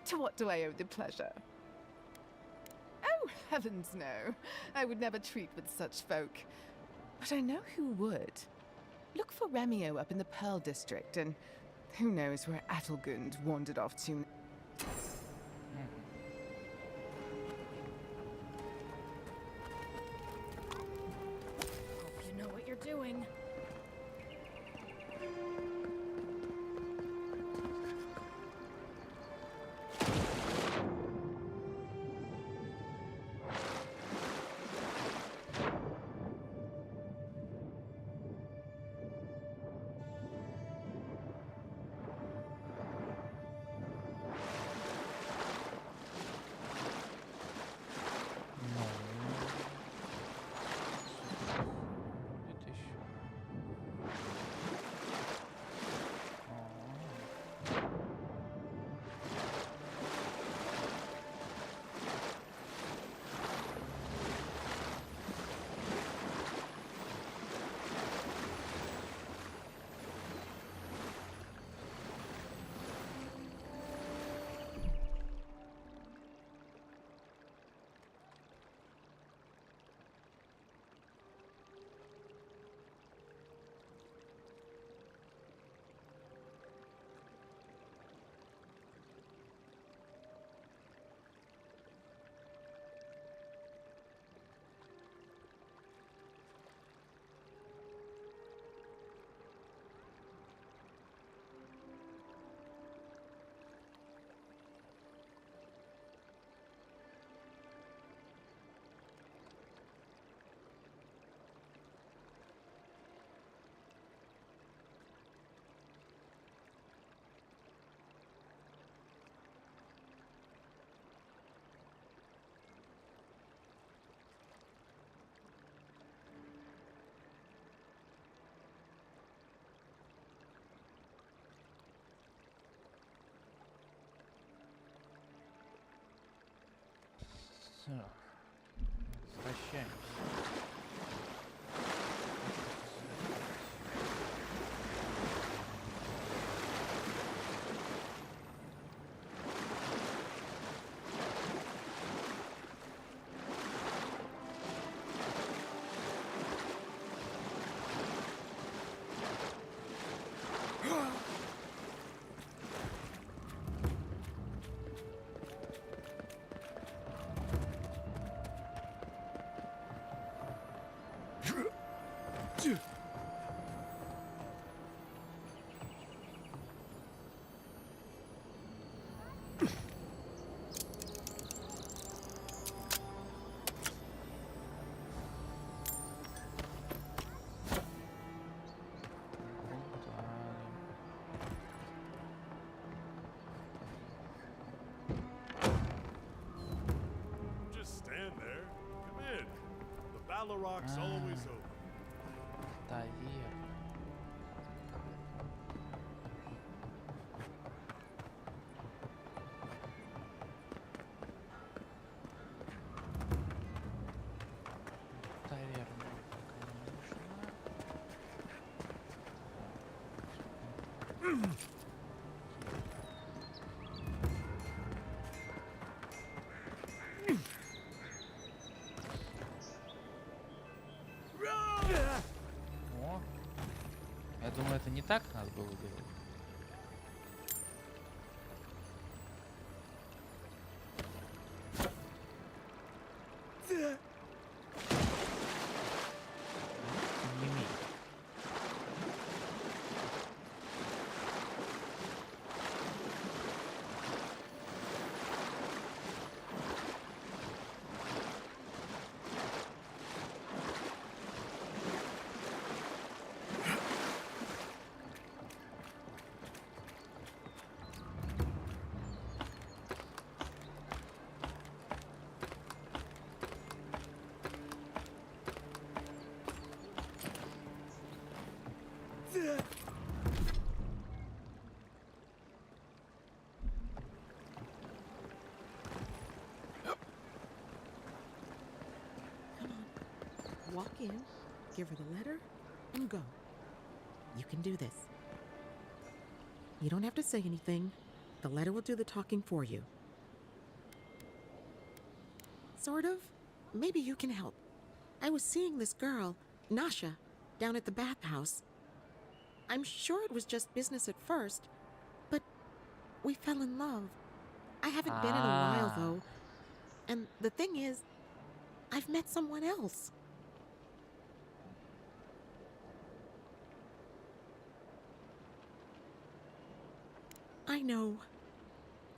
To what do I owe the pleasure? Oh, heavens no. I would never treat with such folk. But I know who would. Look for Remio up in the Pearl District, and who knows where Adelgund wandered off to. Hope you know what you're doing. Так. Возвращаемся. Just stand there. Come in. The Ballaroc's always open. Таверна. Таверна пока не нужна. О, я думаю, это не так надо было делать. Не имеет. Walk in, give her the letter, and go. You can do this. You don't have to say anything. The letter will do the talking for you. Sort of. Maybe you can help. I was seeing this girl, Nasha, down at the bathhouse. I'm sure it was just business at first, but we fell in love. I haven't been in a while, though. And the thing is, I've met someone else. I know.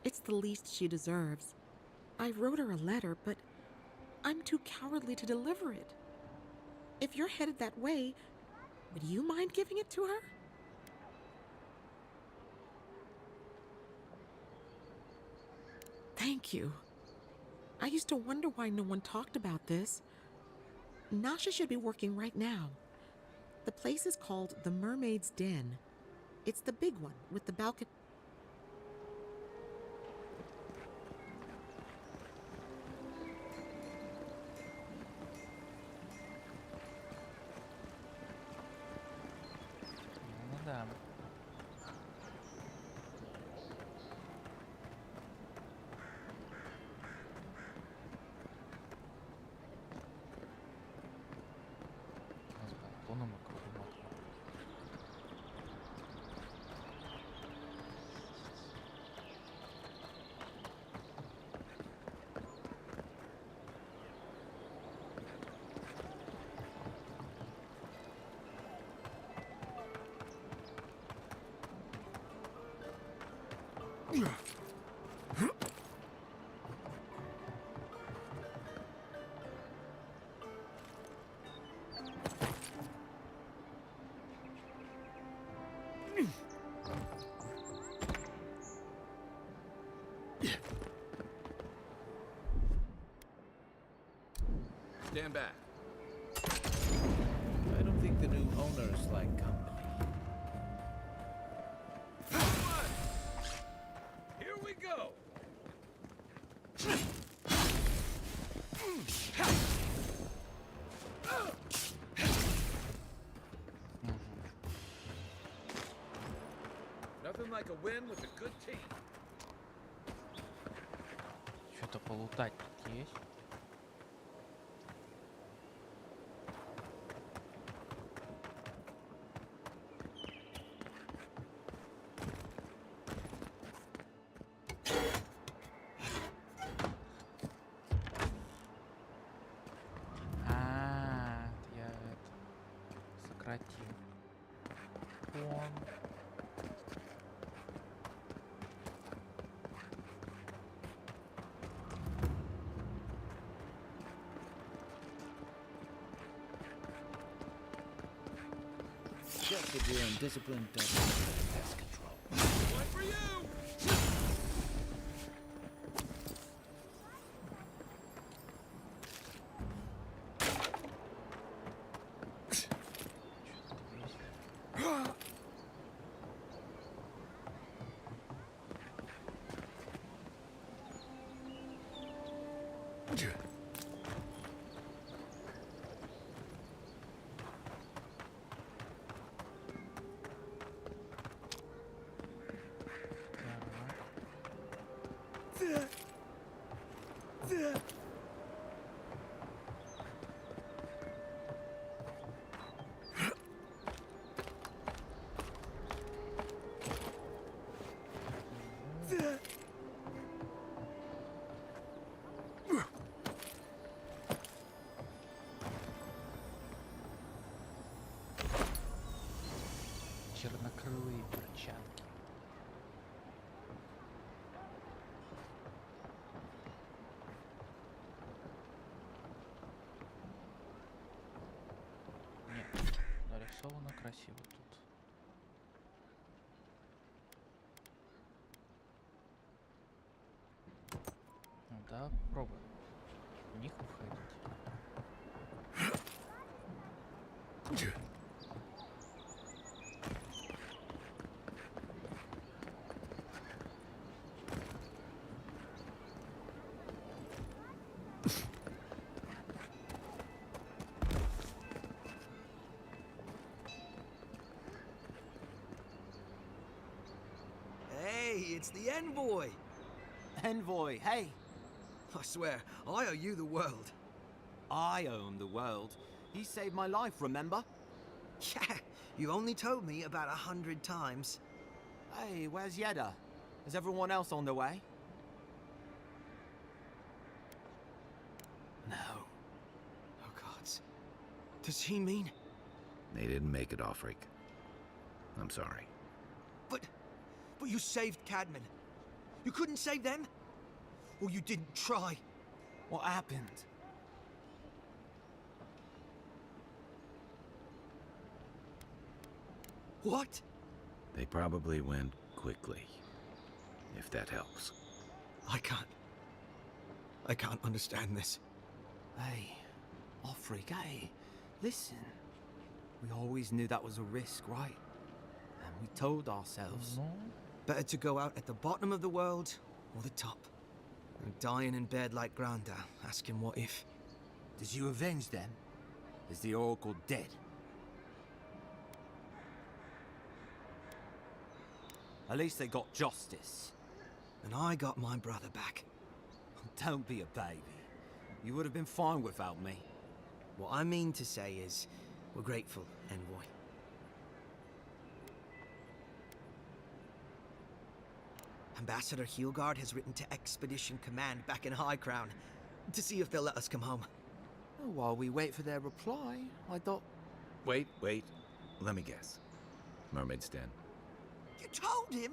It's the least she deserves. I wrote her a letter, but I'm too cowardly to deliver it. If you're headed that way, would you mind giving it to her? Thank you. I used to wonder why no one talked about this. Nasha should be working right now. The place is called the Mermaid's Den. It's the big one with the balcony. Ну да. С балконом и кругом окна. Stand back. I don't think the new owners like company. Here we go. Nothing like a win with a good team. Что-то полутать тут есть. Я это сократил. Вон. Just a deal and discipline doesn't pest control. One for you! Чернокрылые перчатки. Нет, нарисовано красиво тут. Ну да, попробуем в них входить. Hey, it's the envoy! Envoy, hey! I swear, I owe you the world. I owe him the world. He saved my life, remember? Yeah, you only told me about 100 times. Hey, where's Yeda? Is everyone else on the way? No. Oh, gods. Does he mean... They didn't make it, Offric. I'm sorry. But you saved Cadman. You couldn't save them? Or you didn't try? What happened? What? They probably went quickly, if that helps. I can't understand this. Hey, Offric, hey, listen. We always knew that was a risk, right? And we told ourselves... Better to go out at the bottom of the world, or the top. And dying in bed like Granda, asking what if. Did you avenge them? Is the Oracle dead? At least they got justice. And I got my brother back. Don't be a baby. You would have been fine without me. What I mean to say is, we're grateful, Envoy. Ambassador Heelgard has written to Expedition Command back in High Crown to see if they'll let us come home. Oh, while we wait for their reply, I thought... Wait. Let me guess. Mermaid's Den. You told him?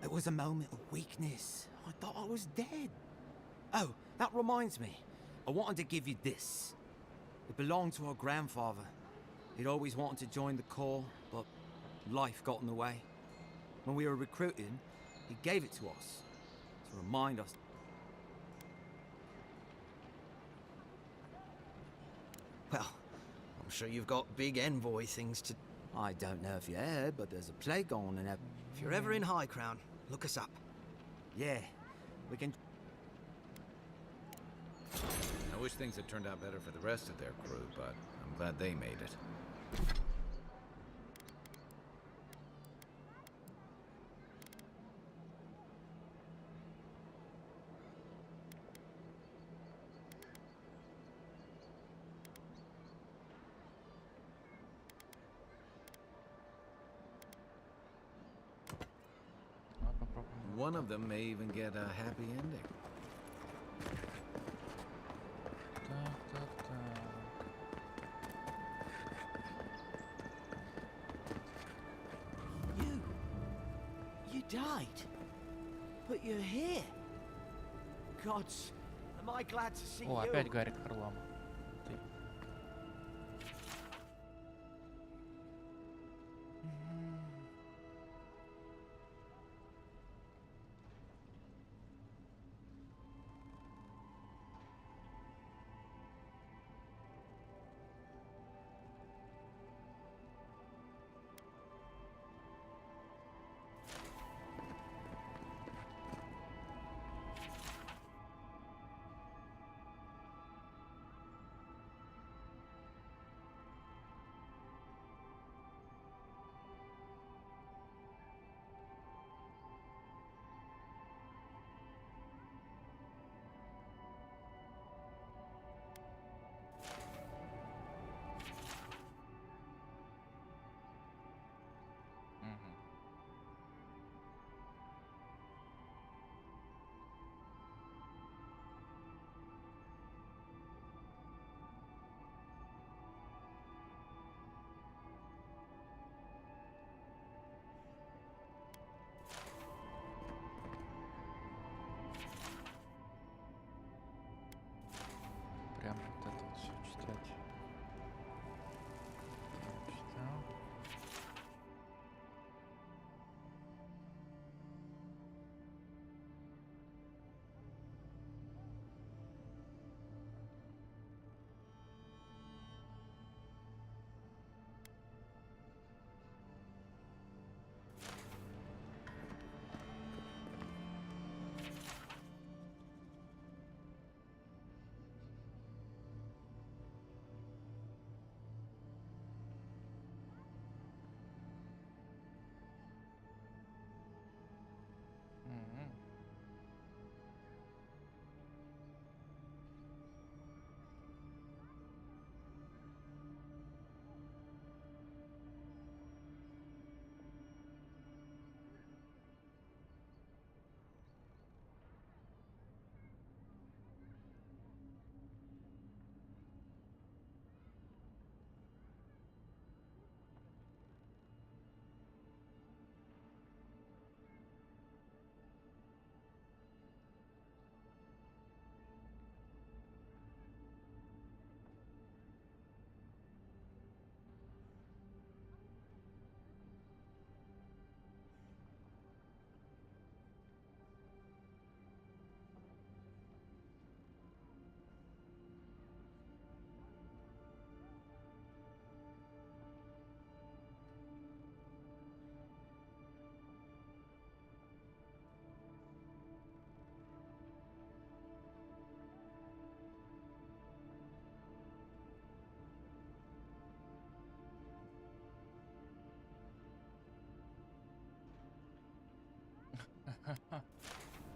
It was a moment of weakness. I thought I was dead. Oh, that reminds me. I wanted to give you this. It belonged to our grandfather. He'd always wanted to join the Corps, but life got in the way. When we were recruiting, he gave it to us to remind us. Well, I'm sure you've got big envoy things to... I don't know if you heard, but there's a plague on and... If you're ever in High Crown, look us up. Yeah, we can... I wish things had turned out better for the rest of their crew, but I'm glad they made it. One of them may even get a happy ending. You died. But you're here. Gods, am I glad to see О, you. опять Гарик Харламов. Ты. Прям вот это вот все читать. Читал.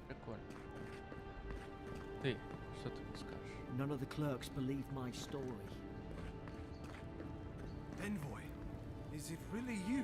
Прикольно. Ты, что ты мне скажешь? None of the clerks believe my story. Envoy, is it really you?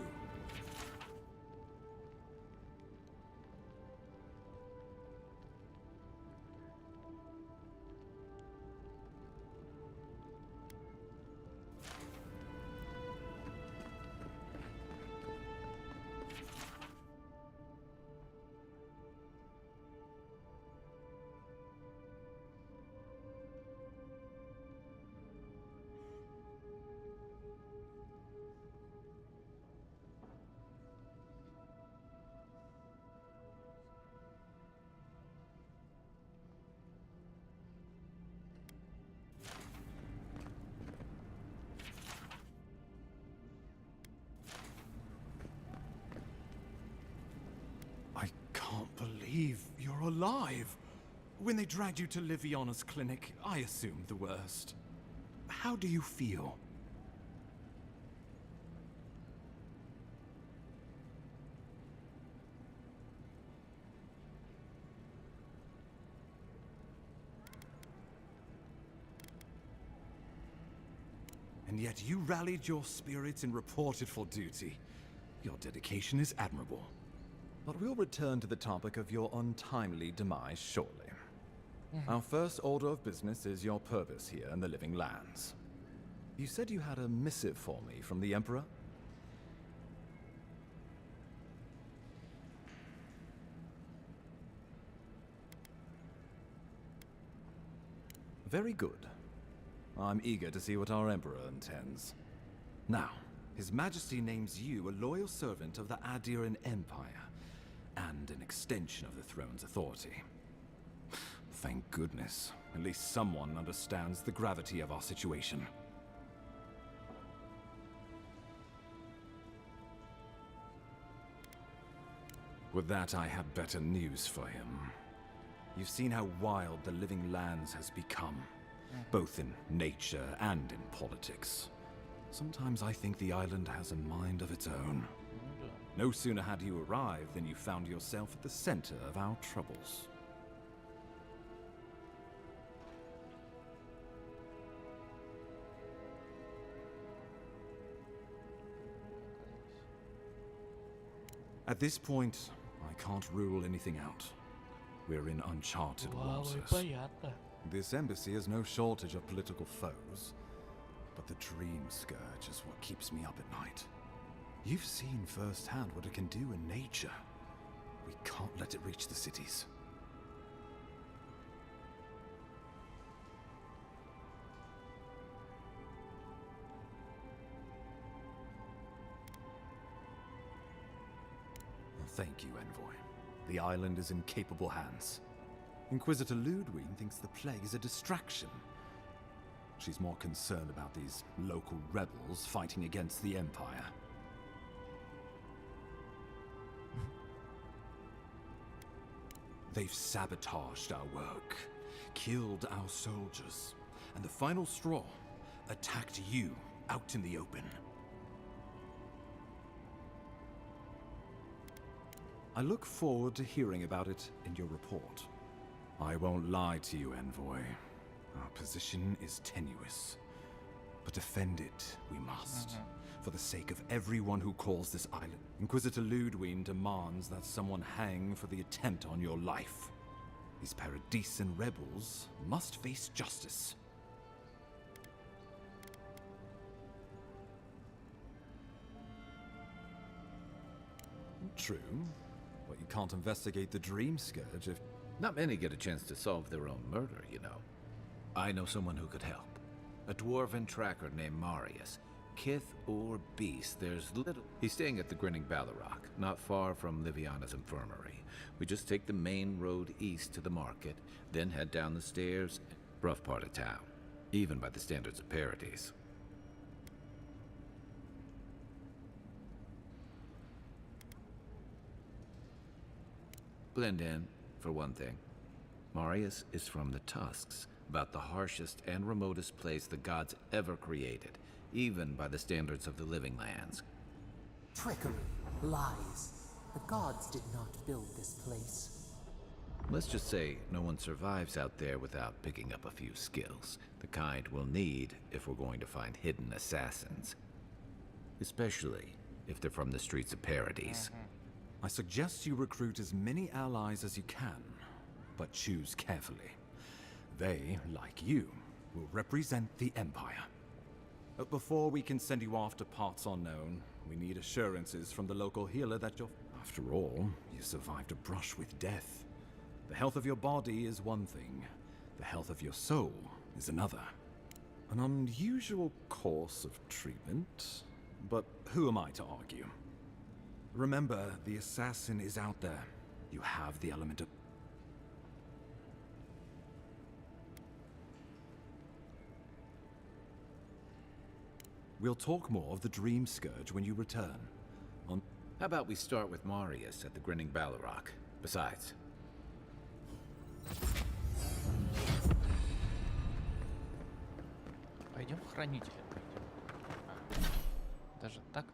I can't believe you're alive. When they dragged you to Liviana's clinic, I assumed the worst. How do you feel? And yet you rallied your spirits and reported for duty. Your dedication is admirable. But we'll return to the topic of your untimely demise shortly. Our first order of business is your purpose here in the Living Lands. You said you had a missive for me from the Emperor? Very good. I'm eager to see what our Emperor intends. Now, His Majesty names you a loyal servant of the Adiran Empire, and an extension of the throne's authority. Thank goodness. At least someone understands the gravity of our situation. With that, I have better news for him. You've seen how wild the Living Lands has become, both in nature and in politics. Sometimes I think the island has a mind of its own. No sooner had you arrived than you found yourself at the center of our troubles. At this point, I can't rule anything out. We're in uncharted waters. This embassy has no shortage of political foes, but the Dream Scourge is what keeps me up at night. You've seen firsthand what it can do in nature. We can't let it reach the cities. Thank you, Envoy. The island is in capable hands. Inquisitor Ludwig thinks the plague is a distraction. She's more concerned about these local rebels fighting against the Empire. They've sabotaged our work, killed our soldiers, and the final straw, attacked you out in the open. I look forward to hearing about it in your report. I won't lie to you, Envoy. Our position is tenuous, but defend it we must, for the sake of everyone who calls this island. Inquisitor Ludwig demands that someone hang for the attempt on your life. These Paradisen rebels must face justice. True, but you can't investigate the Dream Scourge if... Not many get a chance to solve their own murder, you know. I know someone who could help. A dwarven tracker named Marius. Kith or beast, there's little... He's staying at the Grinning Ballarok, not far from Liviana's infirmary. We just take the main road east to the market, then head down the stairs. Rough part of town, even by the standards of Paradise. Blend in, for one thing. Marius is from the Tusks, about the harshest and remotest place the gods ever created, even by the standards of the Living Lands. Trickery, lies. The gods did not build this place. Let's just say no one survives out there without picking up a few skills, the kind we'll need if we're going to find hidden assassins. Especially if they're from the streets of Paradise. I suggest you recruit as many allies as you can, but choose carefully. They, like you, will represent the Empire. But before we can send you off to parts unknown, we need assurances from the local healer that you're... After all, you survived a brush with death. The health of your body is one thing. The health of your soul is another. An unusual course of treatment, but who am I to argue? Remember, the assassin is out there. You have the element of... We'll talk more of the Dream Scourge when you return. How about we start with Marius at the Grinning Ballarok? Besides... Пойдем в хранителя. Даже так?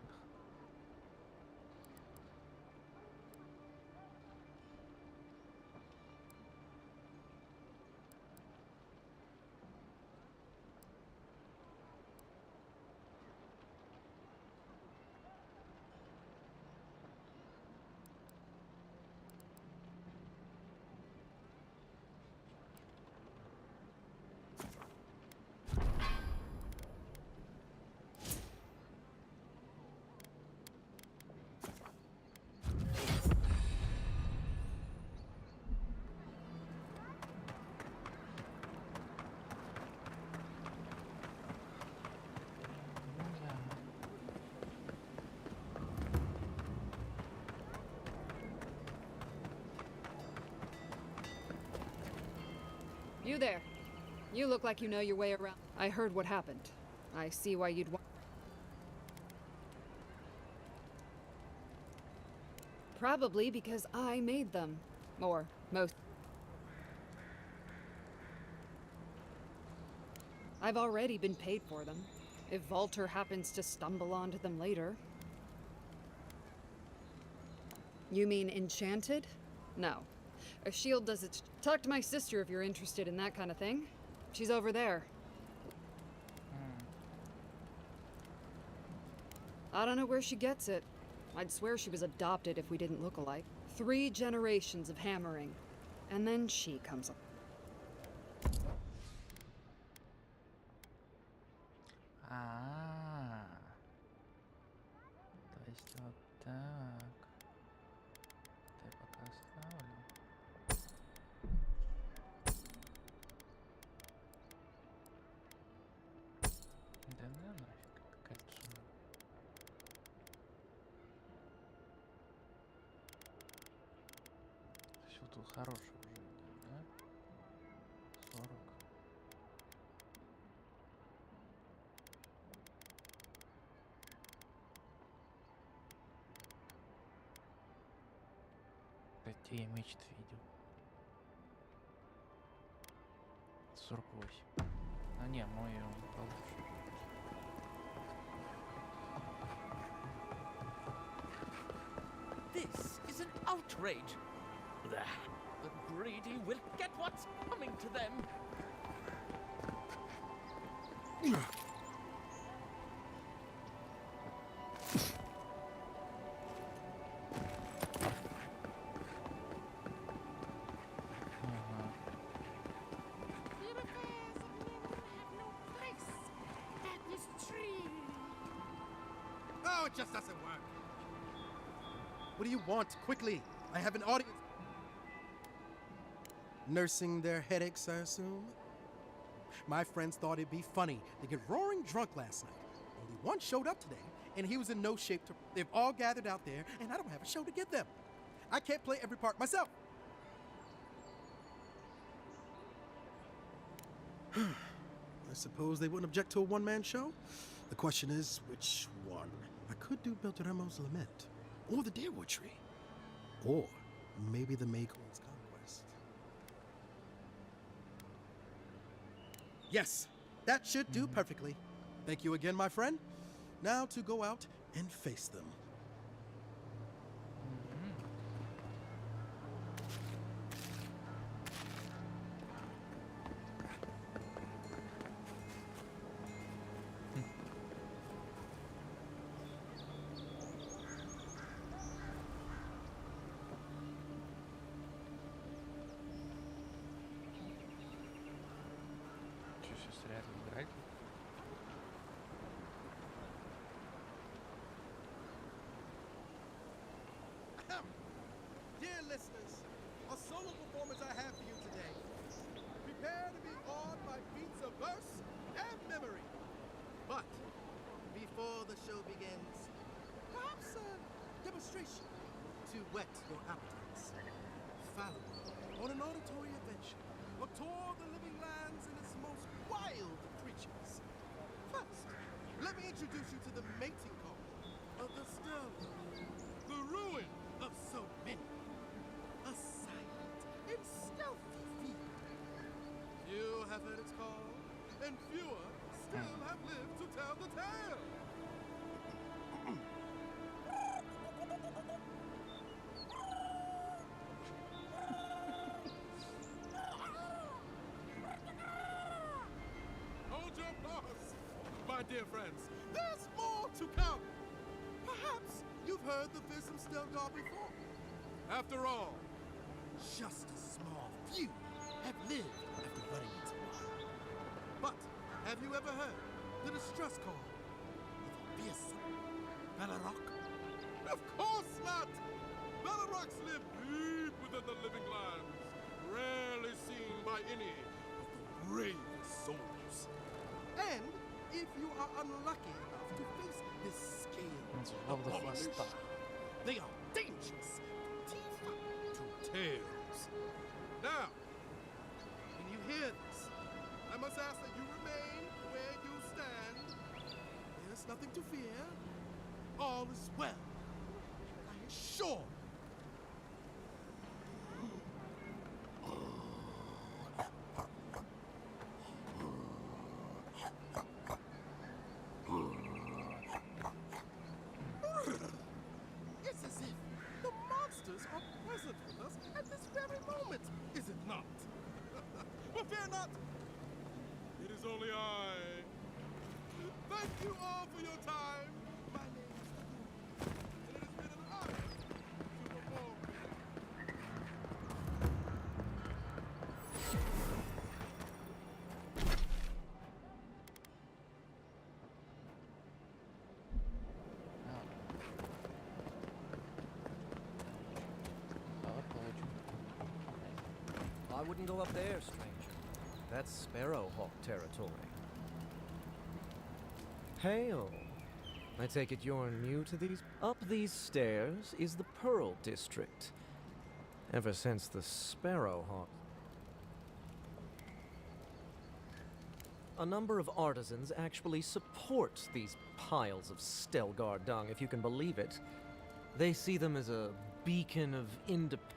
You there. You look like you know your way around. I heard what happened. I see why you'd want. Probably because I made them. Or most. I've already been paid for them. If Walter happens to stumble onto them later. You mean enchanted? No. A shield does its... Talk to my sister if you're interested in that kind of thing. She's over there. I don't know where she gets it. I'd swear she was adopted if we didn't look alike. 3 generations of hammering. And then she comes up. А, то есть вот так. Это я пока оставлю. Да нафиг, кольцо. Все тут хорошее уже идет, да? 40. Где я мечт видел? 48. А не, мой он получше. This is an outrage. The greedy will get what's coming to them. Oh, it just doesn't work. What do you want? Quickly. I have an audience. Nursing their headaches, I assume? My friends thought it'd be funny to get roaring drunk last night. Only one showed up today, and he was in no shape to... They've all gathered out there, and I don't have a show to give them. I can't play every part myself. I suppose they wouldn't object to a one-man show? The question is, which one? I could do Beltramo's Lament, or the Deerwood Tree, or maybe the May Queen's Conquest. Yes, that should do perfectly. Thank you again, my friend. Now to go out and face them. Что сейчас реально играть? Dear listeners, a solo performance I have for you today. Prepare to be awed by feats of verse and memory. But before the show begins, perhaps a demonstration to whet your appetites. Follow me on an auditory adventure, a tour of the living lands and its most wild creatures. First, let me introduce you to the mating call of the Sterling, the ruin of so many. A silent and stealthy field. Few have heard its call, and fewer still have lived to tell the tale. Hold your applause, my dear friends. There's more to come. Perhaps you've heard the Visum Stelgar before. After all, just a small few have lived after running into one. But have you ever heard the distress call of a fearsome Bellarok? Of course not! Bellarocks live deep within the living lands, rarely seen by any of the bravest souls. And if you are unlucky enough to face this scale of abomination, they are dangerous to tails. Now, when you hear them, just ask that you remain where you stand. There's nothing to fear. All is well. I assure. It's as if the monsters are present with us at this very moment, is it not? But fear not. It is only I. Thank you all for your time. My name is Avowed, and it has been an honor to perform for you. I wouldn't go up there, stranger. That's Sparrowhawk territory. Hail. I take it you're new to these? Up these stairs is the Pearl District. Ever since the Sparrowhawk. A number of artisans actually support these piles of Stelgar dung, if you can believe it. They see them as a beacon of independence.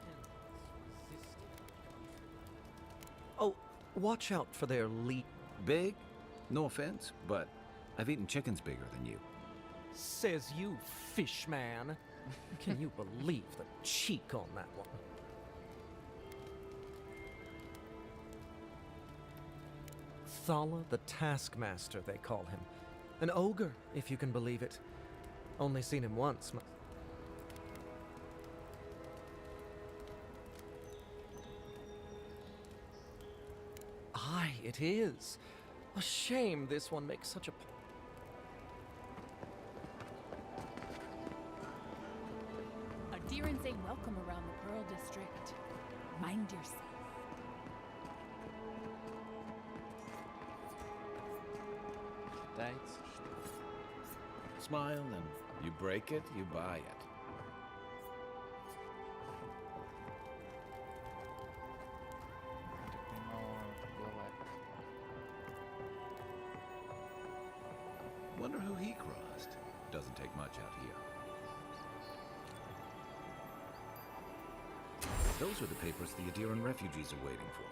Oh, watch out for their leak. Big? No offense, but I've eaten chickens bigger than you. Says you, fish man. Can you believe the cheek on that one? Thala the Taskmaster, they call him. An ogre, if you can believe it. Only seen him once. Aye, it is. A shame this one makes such a... Adherents ain't welcome around the Pearl District. Mind yourself. Smile, and you break it, you buy it. Wonder who he crossed. Doesn't take much out here. Those are the papers the Adiran refugees are waiting for.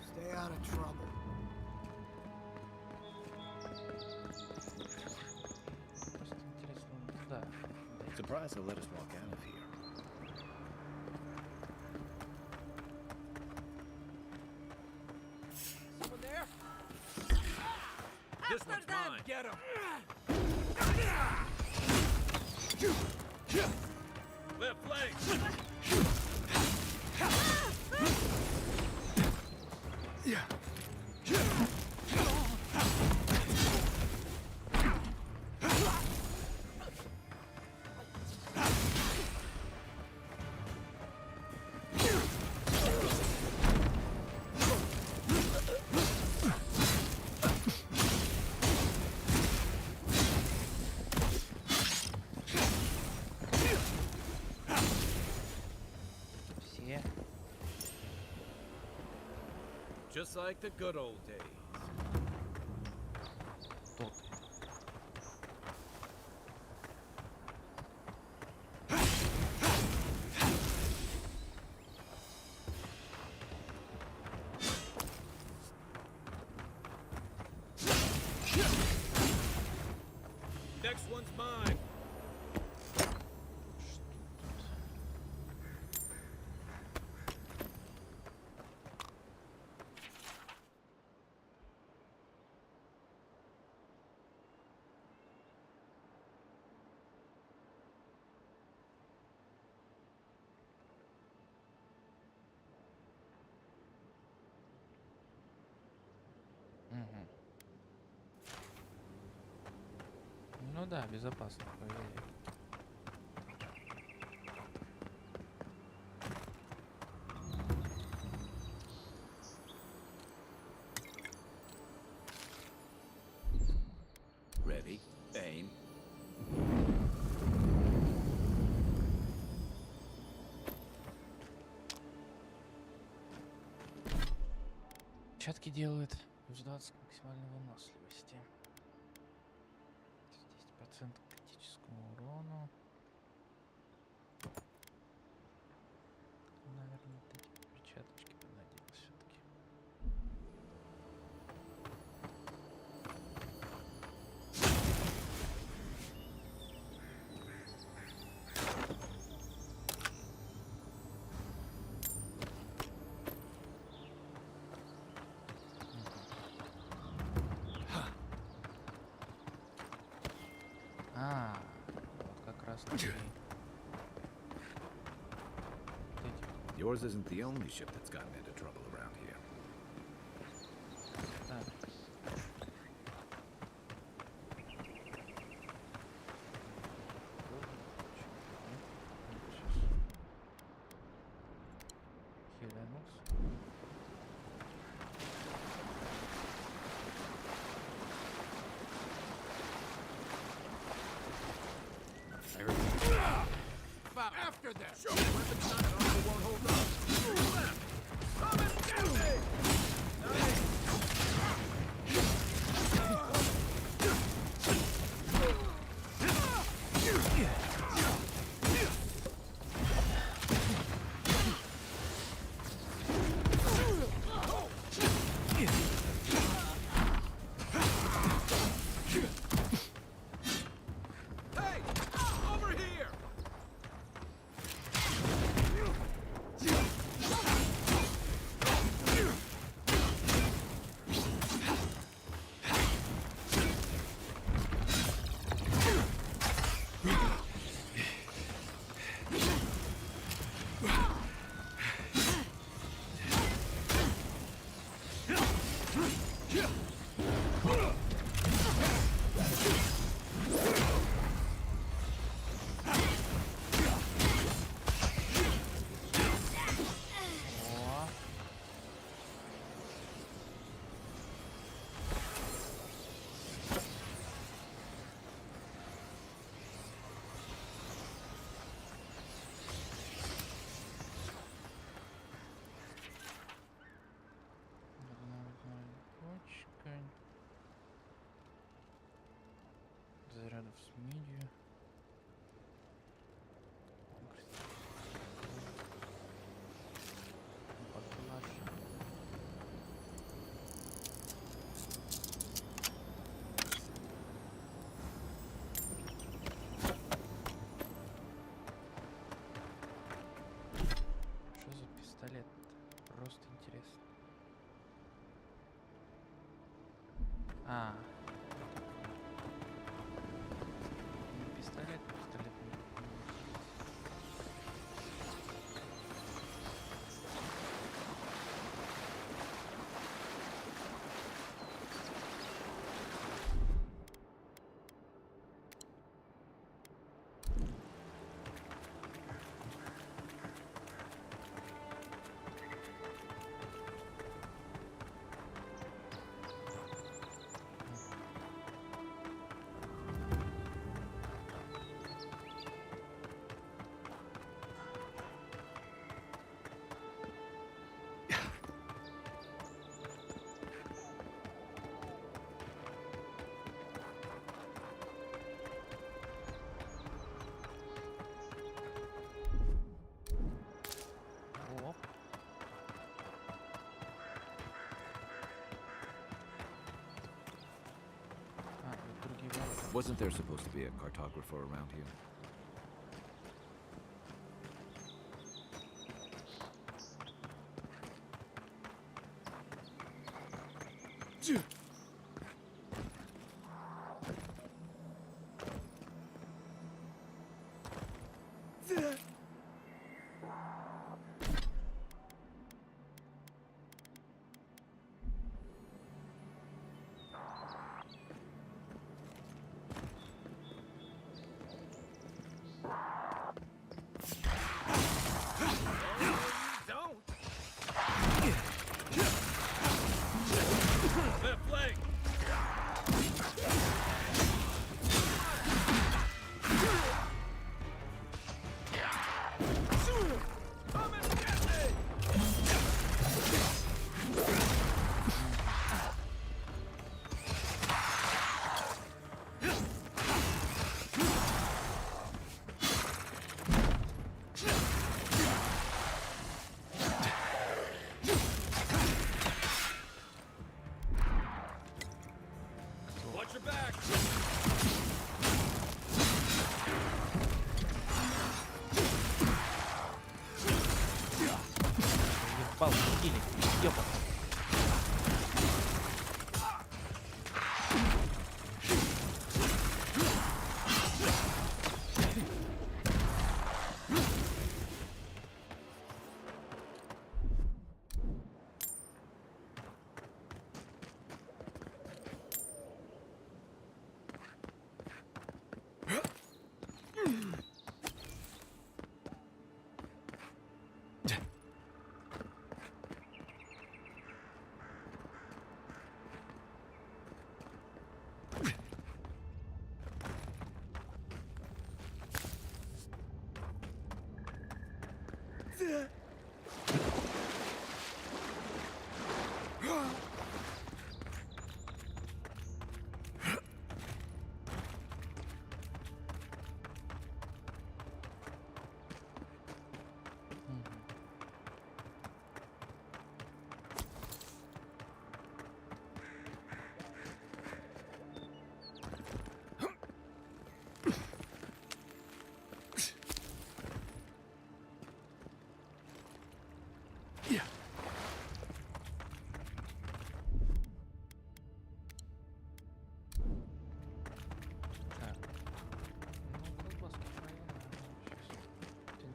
Stay out of trouble. Surprised they'll let us walk out of here. Someone there? This one's mine. Get him! Left flank! Just like the good old days. next one's mine. Мгм. Ну да, безопасно, поверь. Ready, aim. Перчатки делают плюс 20 к максимальной выносливости. 10% к критическому урону. Наверное, вот эти перчаточки понадеялись все-таки. А, вот как раз таки. Yours isn't the only ship that's gotten into trouble around here. Так. Хиленус. After them! Shoot! Weapons not armed won't hold up. Left! Come and get me! Hey! Over here! О. Одна почка. Зарядов с мидью. Баклаж. Что за пистолет? Просто интересно. А. Не пистолет, пистолет не. Wasn't there supposed to be a cartographer around here? Watch your back!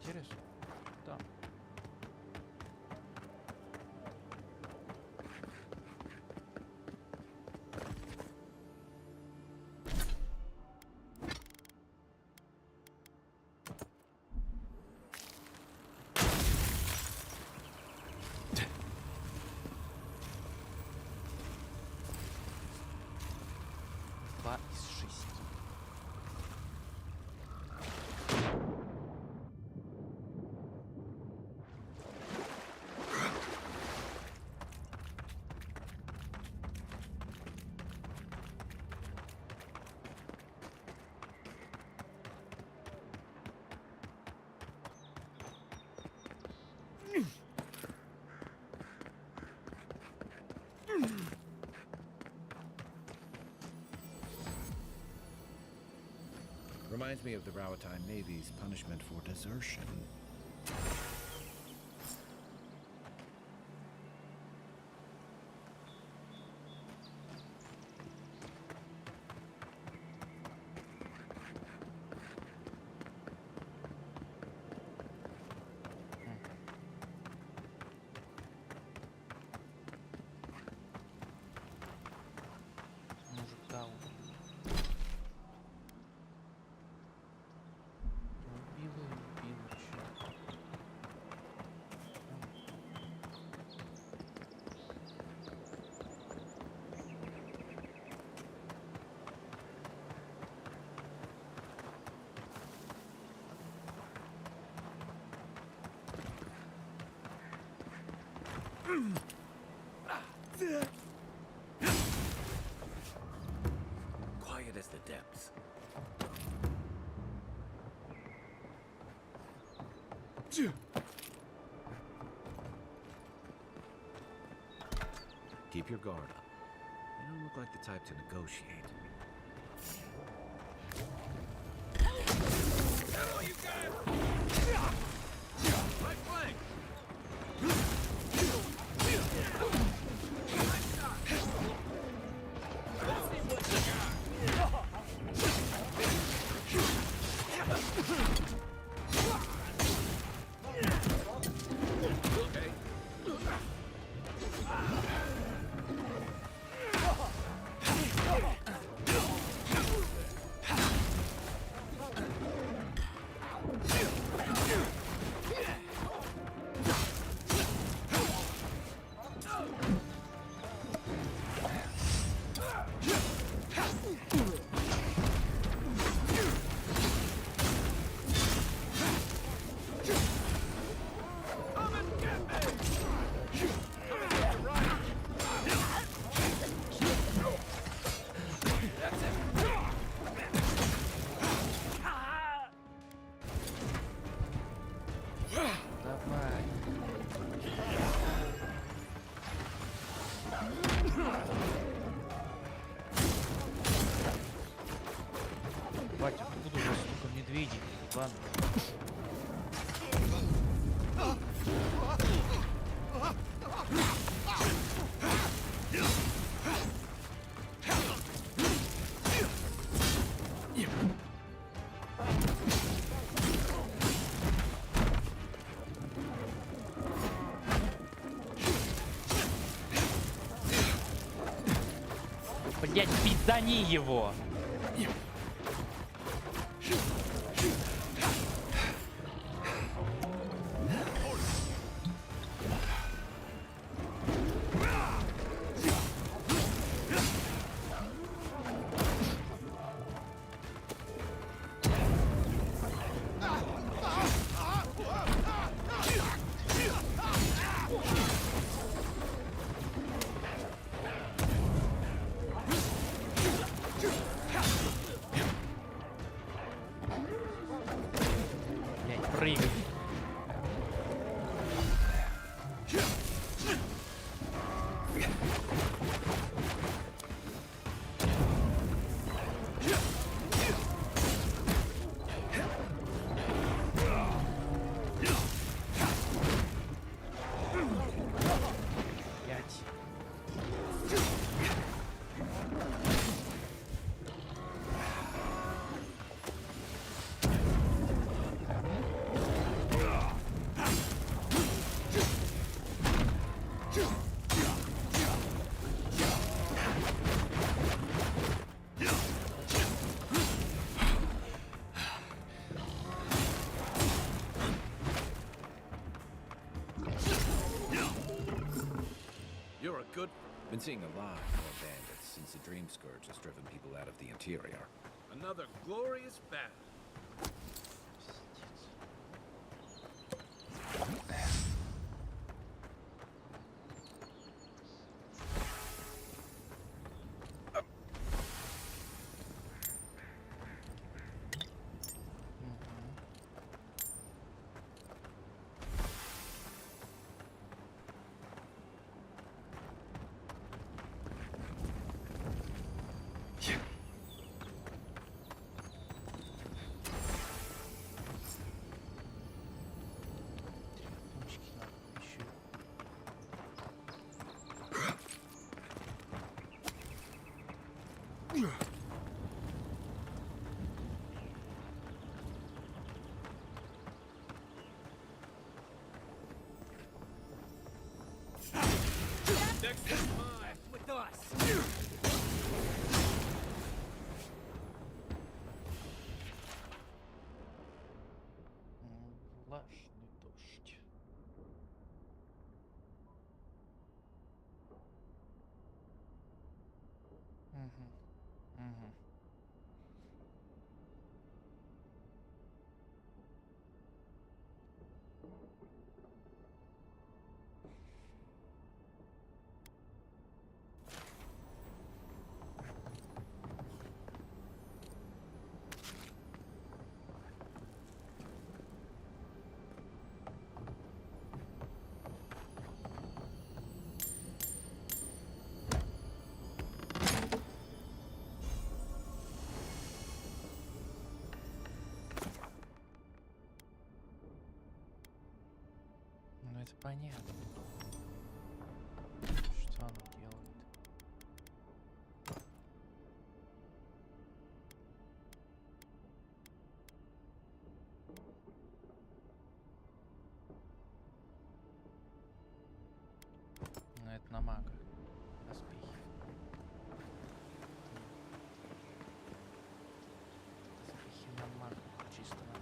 Интересно. Да. Два из 6. Reminds me of the Rawatine Navy's punishment for desertion. Может, да, убила чё. Quiet as the depths. Keep your guard up. You don't look like the type to negotiate. Давай. Батя, откуда у вас столько медведей? Ладно. Блять, пиздани его! Блять, прыгай. Блять. You're a good... Been seeing a lot more bandits since the Dream Scourge has driven people out of the interior. Another glorious battle. Next is mine. With us. Влажный дождь. Угу. Понятно. Что он делает? Ну это на мага. Доспехи. Доспехи на мага. Чисто на мага.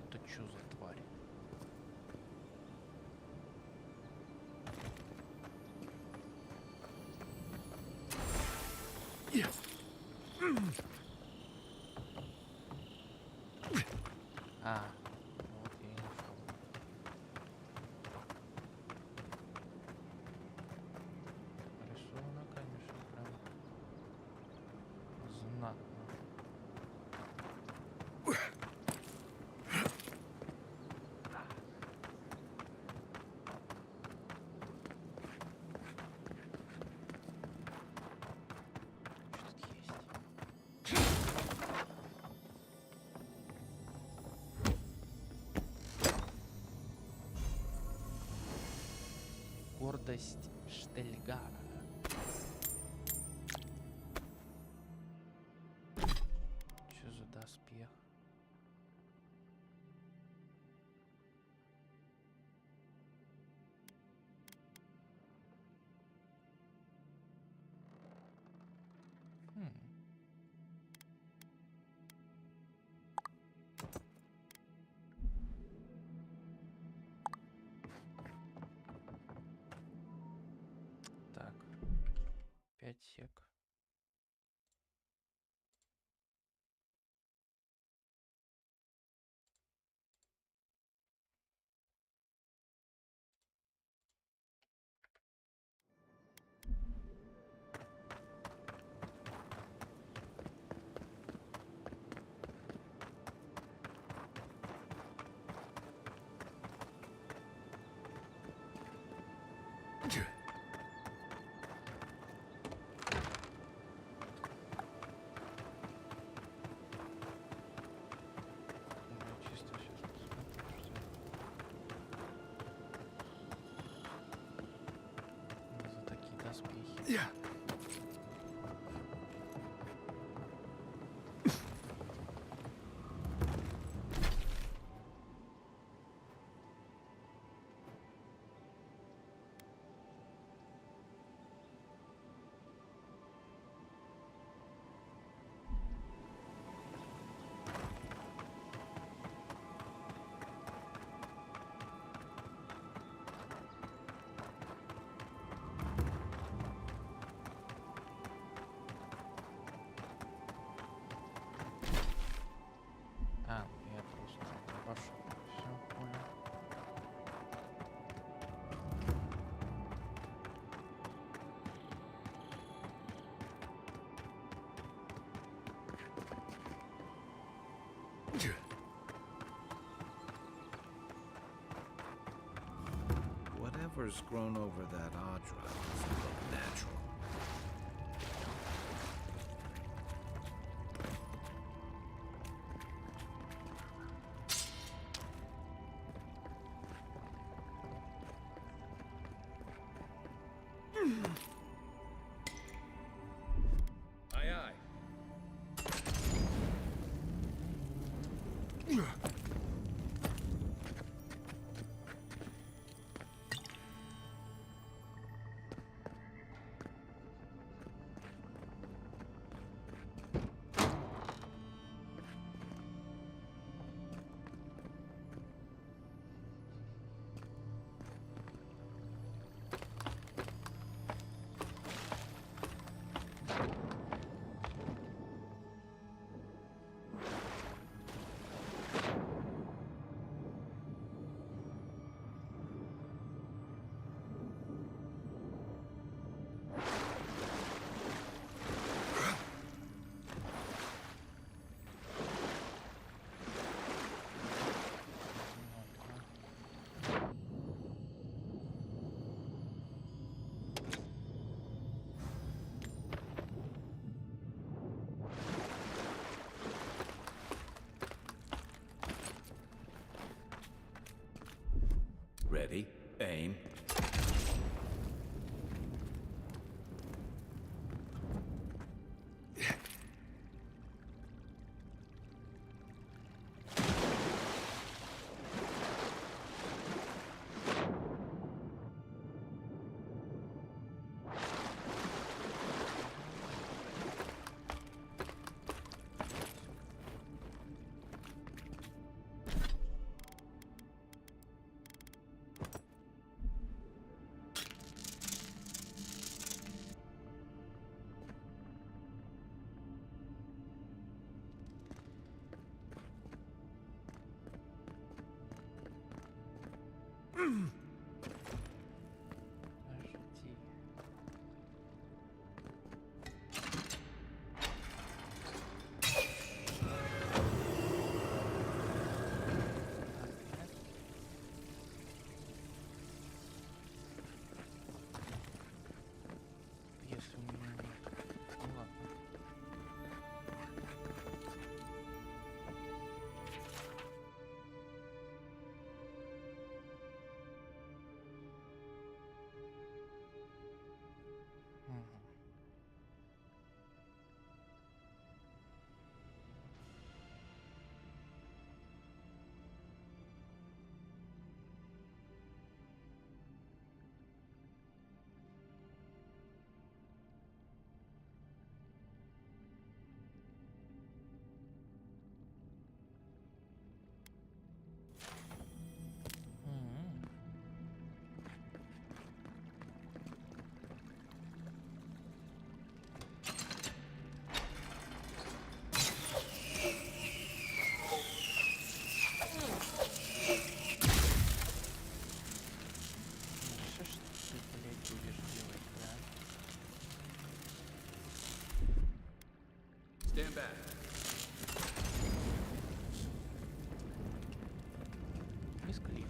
Это чё за тварь? А, вот я и нашел. Рисунок, конечно, прям знатно. Что тут есть? Гордость Штельгара. Что за доспех? Хм. Так, 5 сек. Я чисто сейчас посмотрю, что за такие доспехи. А, я просто пошел. Все, понял. Whatever's grown over that Audra doesn't look natural. Aye, aye. Aim. Если у меня нет. Ну ладно. Мгм. Мгм. Что ж ты, блядь, будешь делать, да? Stand back. Мисклиф.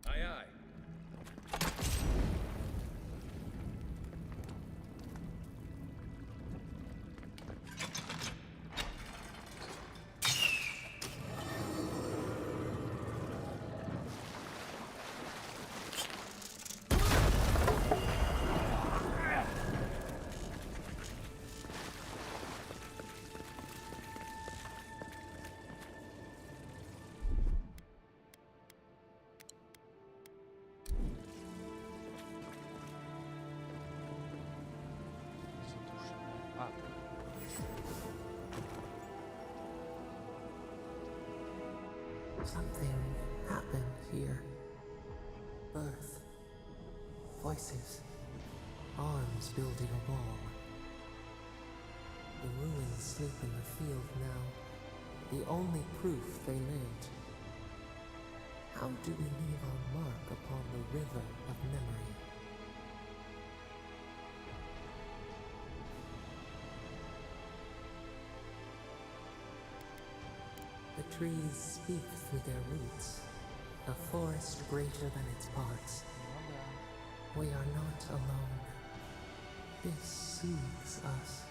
Aye, aye. Задушенная. А, Something happened here. Birth. Voices. Arms building a wall. The ruins sleep in the field now. The only proof they lived. How do we leave our mark upon the river of memory? The trees speak through their roots, a forest greater than its parts. We are not alone. This soothes us.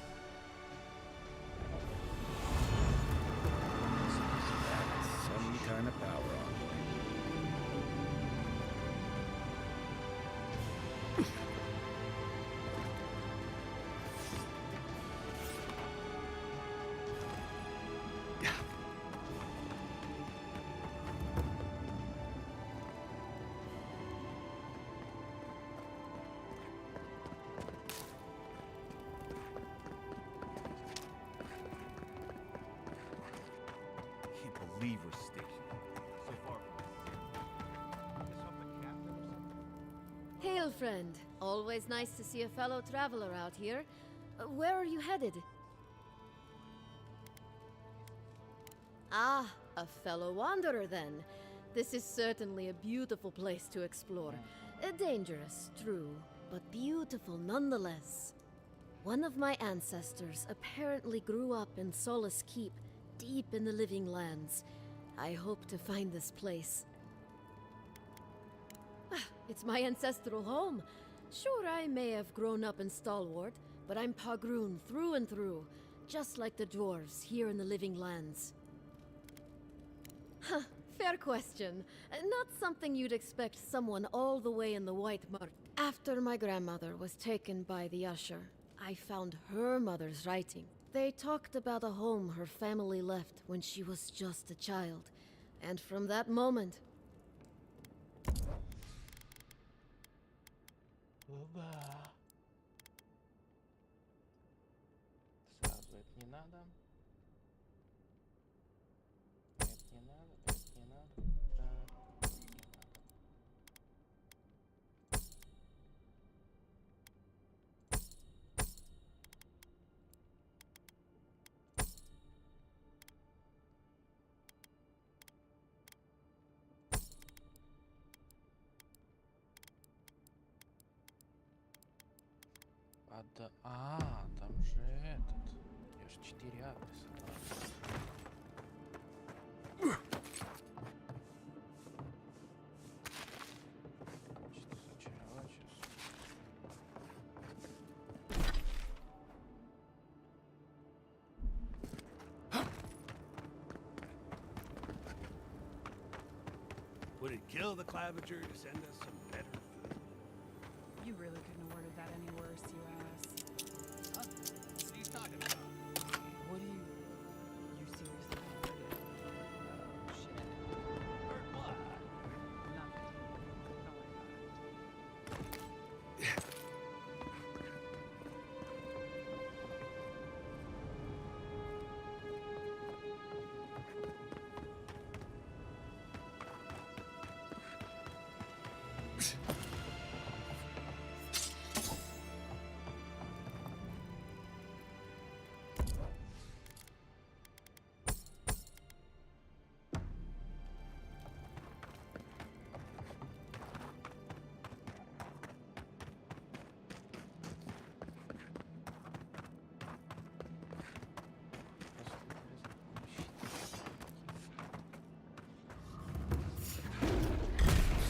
Some kind of power on. Can't believe we're stationed so far from Hail, friend. Always nice to see a fellow traveler out here. Where are you headed? Ah, a fellow wanderer then. This is certainly a beautiful place to explore. Dangerous, true, but beautiful nonetheless. One of my ancestors apparently grew up in Solace Keep, deep in the Living Lands. I hope to find this place. It's my ancestral home. Sure, I may have grown up in Stalwart, but I'm Pagroon through and through, just like the dwarves here in the Living Lands. Huh, fair question. Not something you'd expect someone all the way in the White Mark. After my grandmother was taken by the Usher, I found her mother's writing. They talked about a home her family left when she was just a child. And from that moment... Сразу это не надо. Это не надо, это не надо. Так, не надо. Там же этот. Я же 4 адреса дал. Что зачаровать сейчас? Would it kill the Claviger to send us some better food? You really couldn't have worded that any worse, you ass. Huh? What are you talking about? What do you... You seriously worded it? Oh, shit. Heard what? Nothing. Don't worry about it.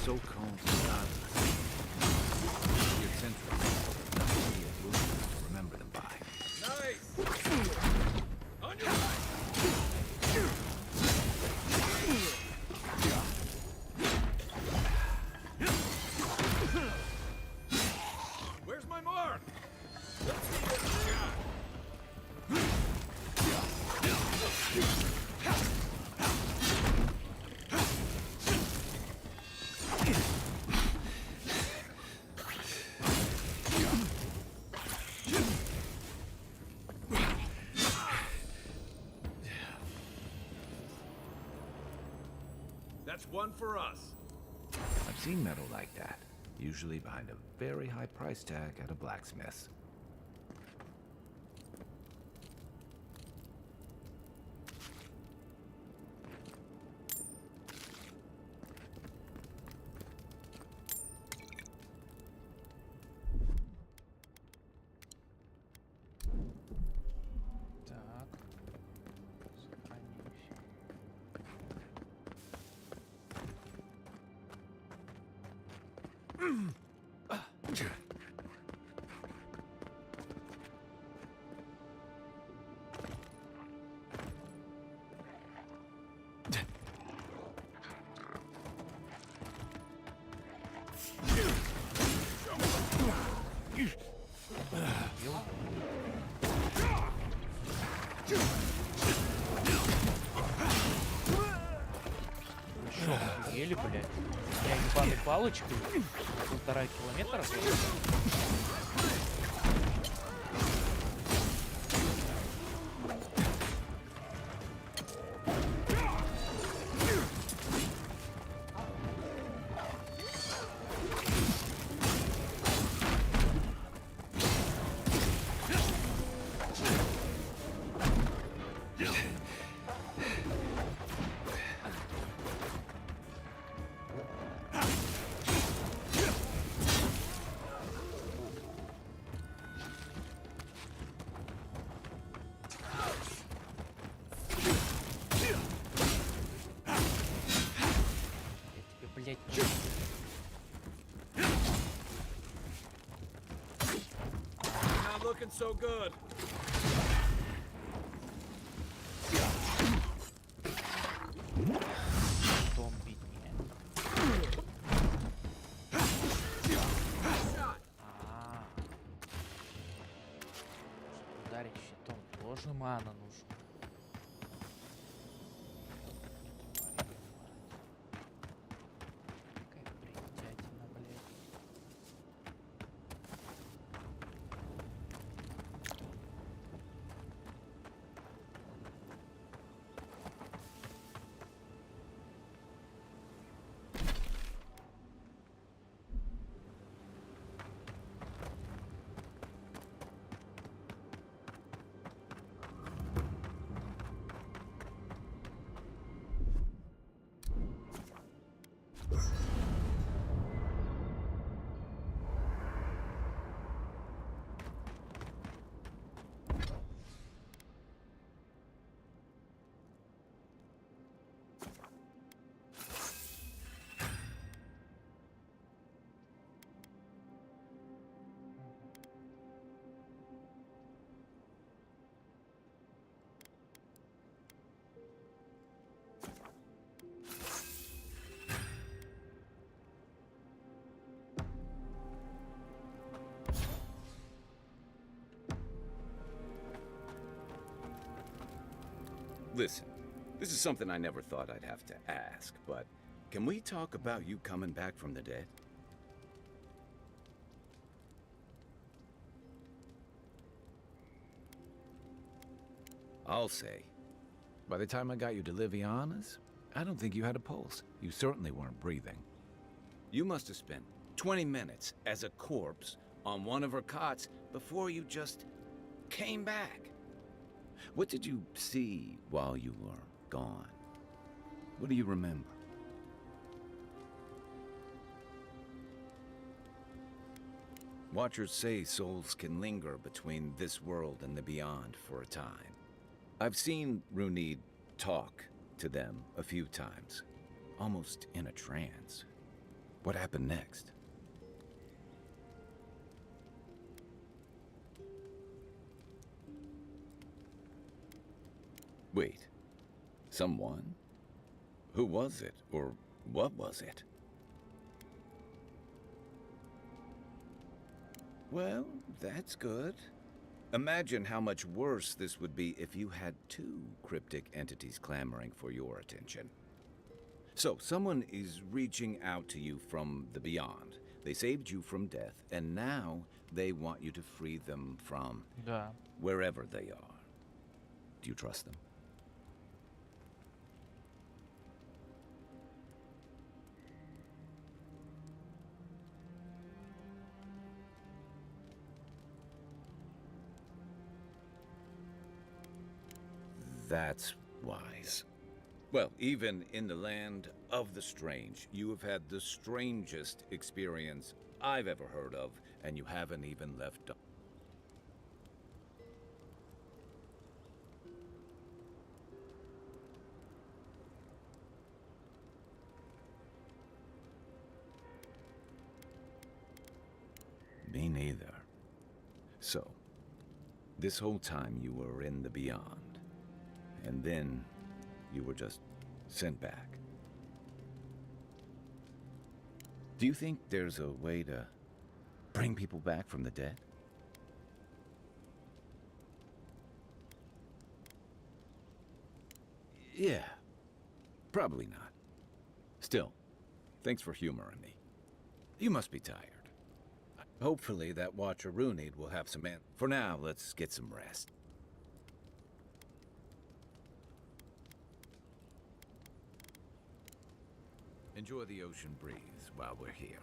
So-called godless. It's interesting. Plenty of rules to remember them by. Nice! On your right! Where's my mark? Let's see what you got. That's one for us. I've seen metal like that, usually behind a very high price tag at a blacksmith's. Так. Сохранимся. Шо, охуели, блядь? Я ебаной палочкой 1,5 километра. looking so good. Зомби не. Ударить щитом тоже мана нужна. Какая бредятина, блядь. Listen, this is something I never thought I'd have to ask, but can we talk about you coming back from the dead? I'll say, by the time I got you to Liviana's, I don't think you had a pulse. You certainly weren't breathing. You must have spent 20 minutes as a corpse on one of her cots before you just came back. What did you see while you were gone? What do you remember? Watchers say souls can linger between this world and the beyond for a time. I've seen Runid talk to them a few times, almost in a trance. What happened next? Wait, someone? Who was it, or what was it? Well, that's good. Imagine how much worse this would be if you had two cryptic entities clamoring for your attention. So, someone is reaching out to you from the beyond. They saved you from death, and now they want you to free them from wherever they are. Do you trust them? That's wise. Well, even in the land of the strange, you have had the strangest experience I've ever heard of, and you haven't even left. Me neither. So, this whole time you were in the beyond, and then you were just sent back. Do you think there's a way to bring people back from the dead? Yeah, probably not. Still, thanks for humoring me. You must be tired. Hopefully that Watcher Runid will have some For now, let's get some rest. Enjoy the ocean breeze while we're here.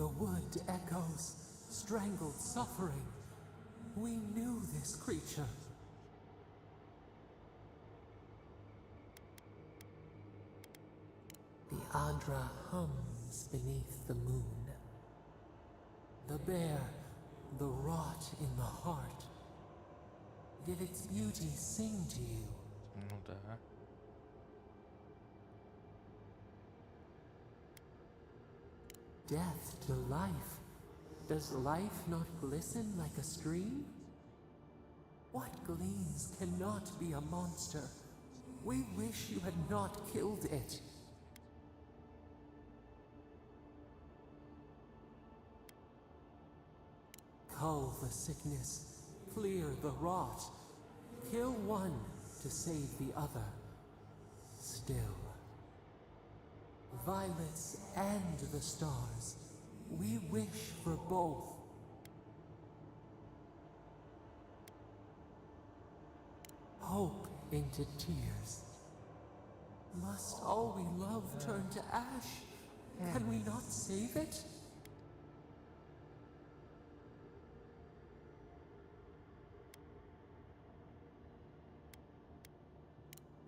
The wood echoes, strangled suffering. We knew this creature. The Adra hums beneath the moon. The bear, the rot in the heart. Did its beauty sing to you? Ну да. Death to life. Does life not glisten like a stream? What gleams cannot be a monster? We wish you had not killed it. Cull the sickness, clear the rot. Kill one to save the other. Still. Violets and the stars. We wish for both. Hope into tears. Must all we love turn to ash? Can we not save it?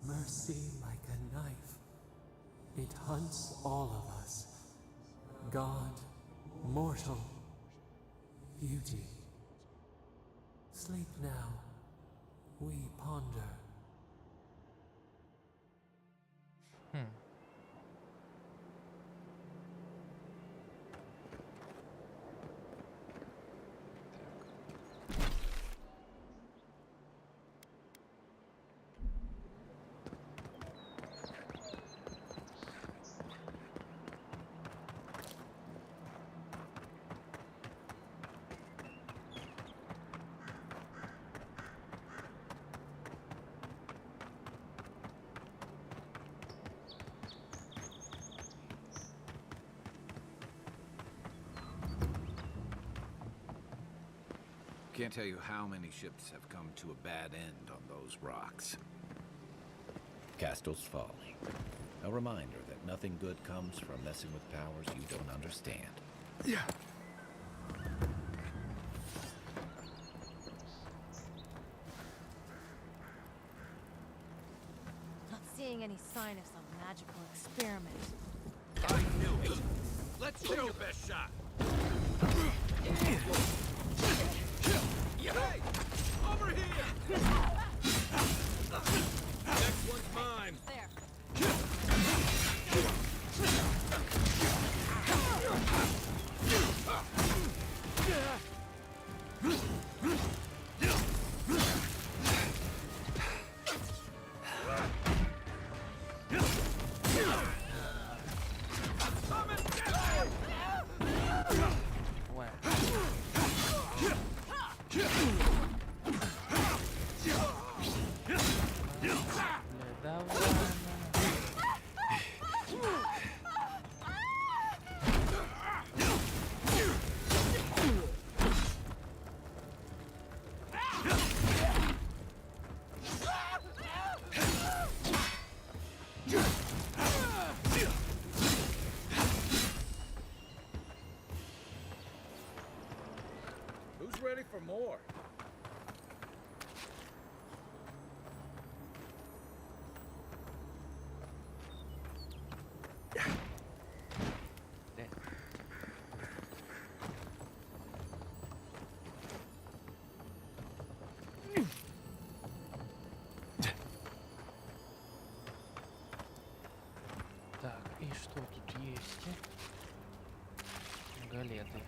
Mercy like a knife. It hunts all of us. God, mortal, beauty. Sleep now. We ponder. Can't tell you how many ships have come to a bad end on those rocks. Castle's Folly. A reminder that nothing good comes from messing with powers you don't understand. Yeah. Not seeing any sign of some magical experiment. I knew it! Let's show your best shot! Hey! Over here! Next one's mine! There. Who's ready for more? Так, и что тут есть? Галеты.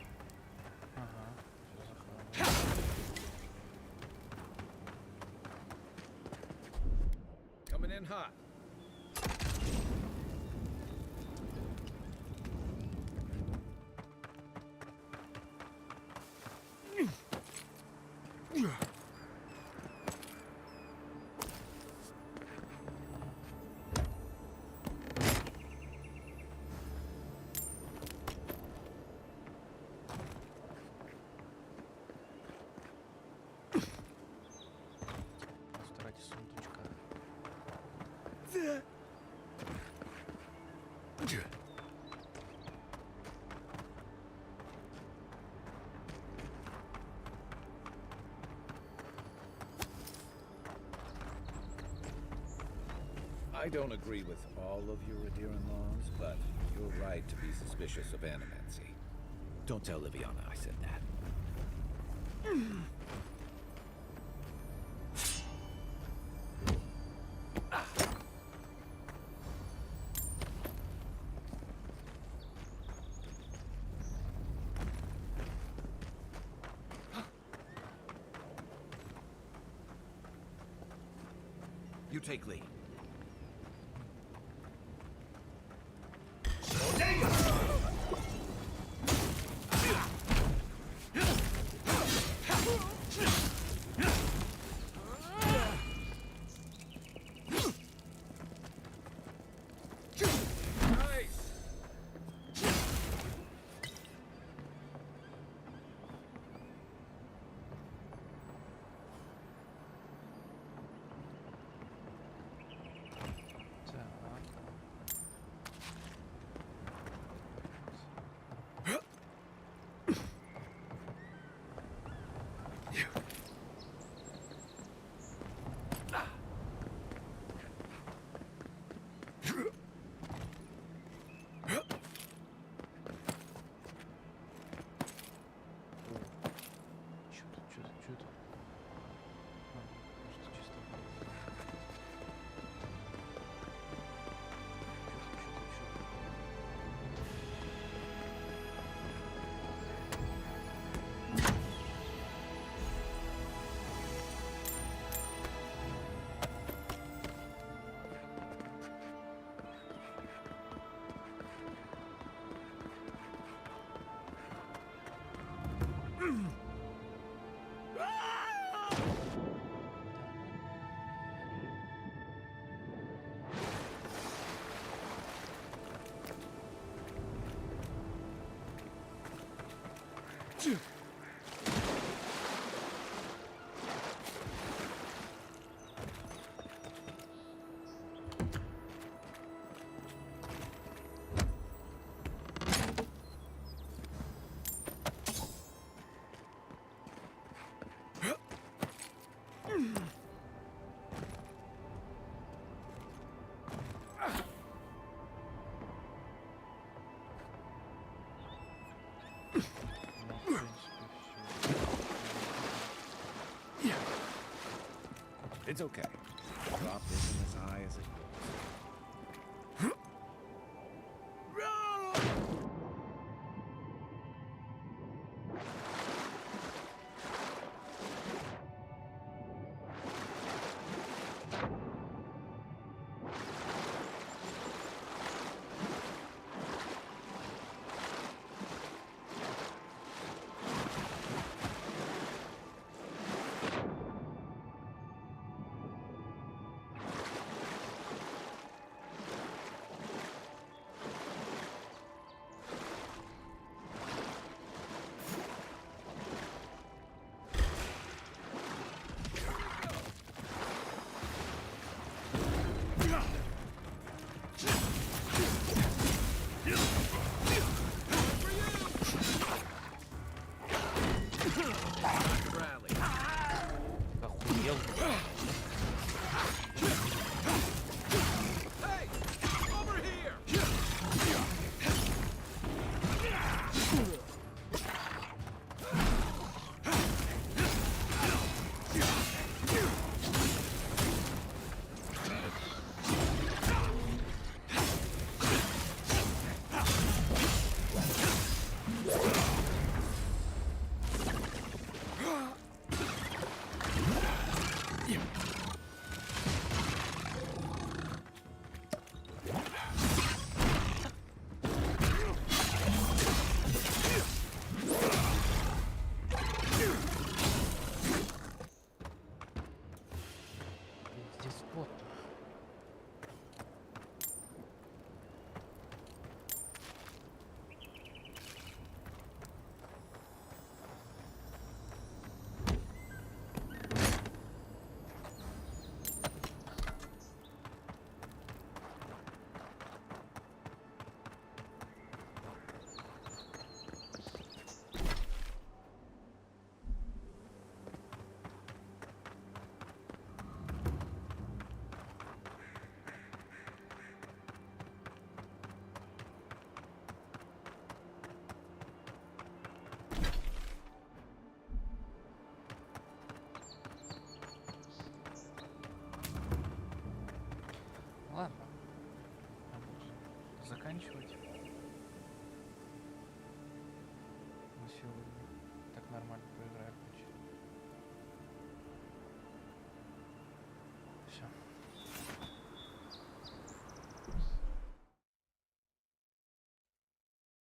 Ага, всё захватываю. Coming in hot. Постарайтесь сундучка. I don't agree with all of your Radiran laws, but you're right to be suspicious of animancy. Don't tell Liviana I said that. You take lead. Что-то. Может, чисто. It's okay. Drop isn't as high as it нормально.